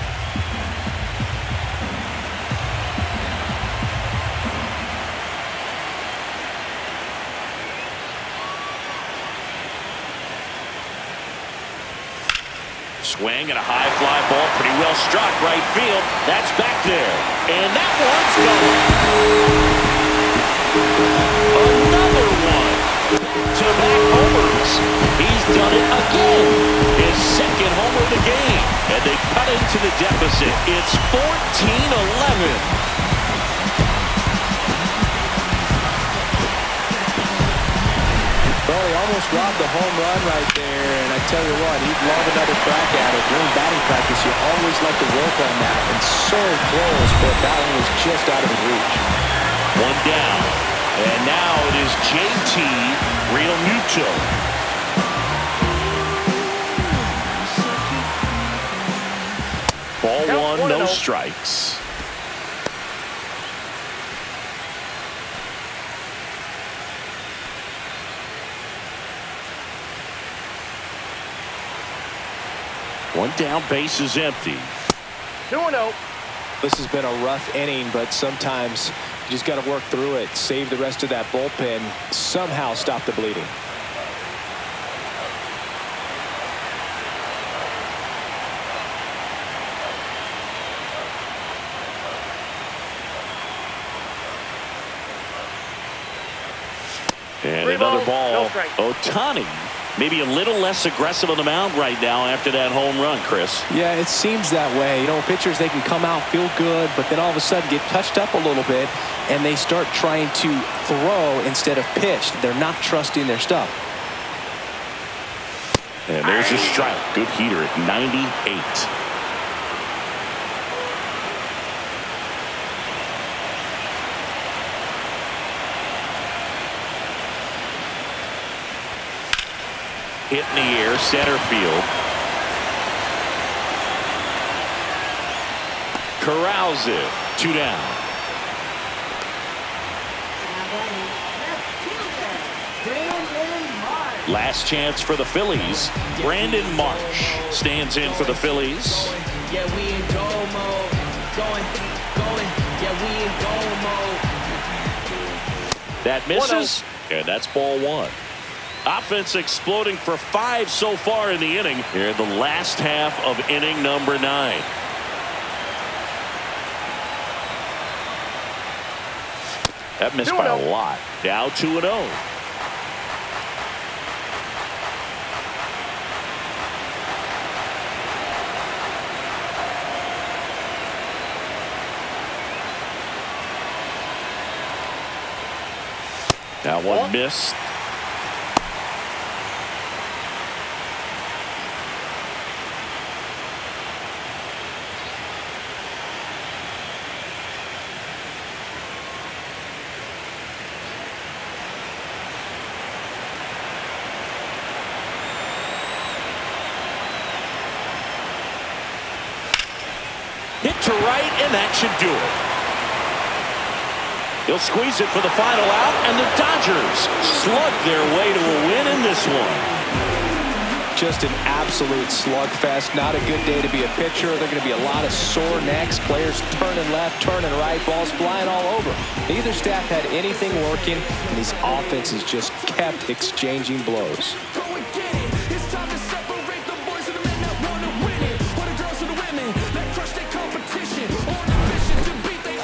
Swing and a high fly ball, pretty well struck right field. That's back there, and that one's going. Another one to back homers. He's done it again. His second homer of the game, and they cut into the deficit. It's 14-11. Well, he almost robbed the home run right there, and I tell you what, he'd love another crack at it. During batting practice, you always like to work on that, and so close, but that one was just out of his reach. 1 down, and now it is JT Realmuto. Ball 1, no strikes. One down, base is empty. 2-0. This has been a rough inning, but sometimes you just got to work through it, save the rest of that bullpen, somehow stop the bleeding. And another ball. Ohtani maybe a little less aggressive on the mound right now after that home run, Chris. Yeah, it seems that way. You know, pitchers, they can come out, feel good, but then all of a sudden get touched up a little bit, and they start trying to throw instead of pitch. They're not trusting their stuff. And there's a strike. Good heater at 98. Hit in the air, center field. Corrals it. 2 down. Last chance for the Phillies. Brandon Marsh stands in for the Phillies. Yeah, we in goal mode. Going. Yeah, we in goal mode. That misses, and that's ball 1. Offense exploding for 5 so far in the inning. Here in the last half of inning number 9. That missed by a lot. Now 2-0. That one missed. Hit to right, and that should do it. He'll squeeze it for the final out, and the Dodgers slug their way to a win in this one. just an absolute slugfest. Not a good day to be a pitcher. There are going to be a lot of sore necks, players turning left, turning right, balls flying all over. Neither staff had anything working, and these offenses just kept exchanging blows.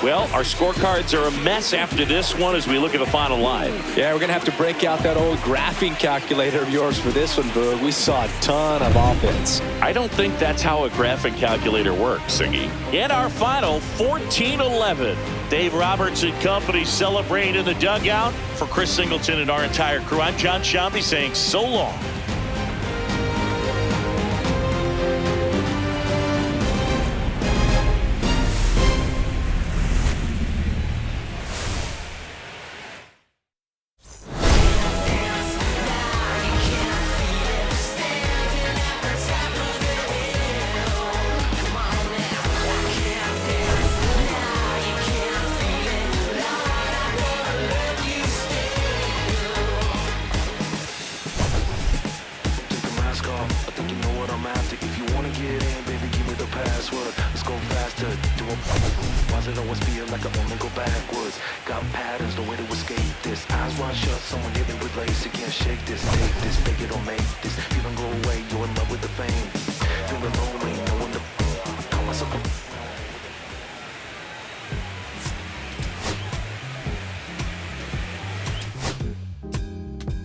Well, our scorecards are a mess after this one as we look at the final line. Yeah, we're going to have to break out that old graphing calculator of yours for this one, Boog. We saw a ton of offense. I don't think that's how a graphing calculator works, Siggy. In our final, 14-11. Dave Roberts and company celebrate in the dugout. For Chris Singleton and our entire crew, I'm John Shambi saying so long. Why's it always feel like I only go backwards? Got patterns, no way to escape this. Eyes wide shut, someone hit me with lace. You can't shake this, take this, fake it or make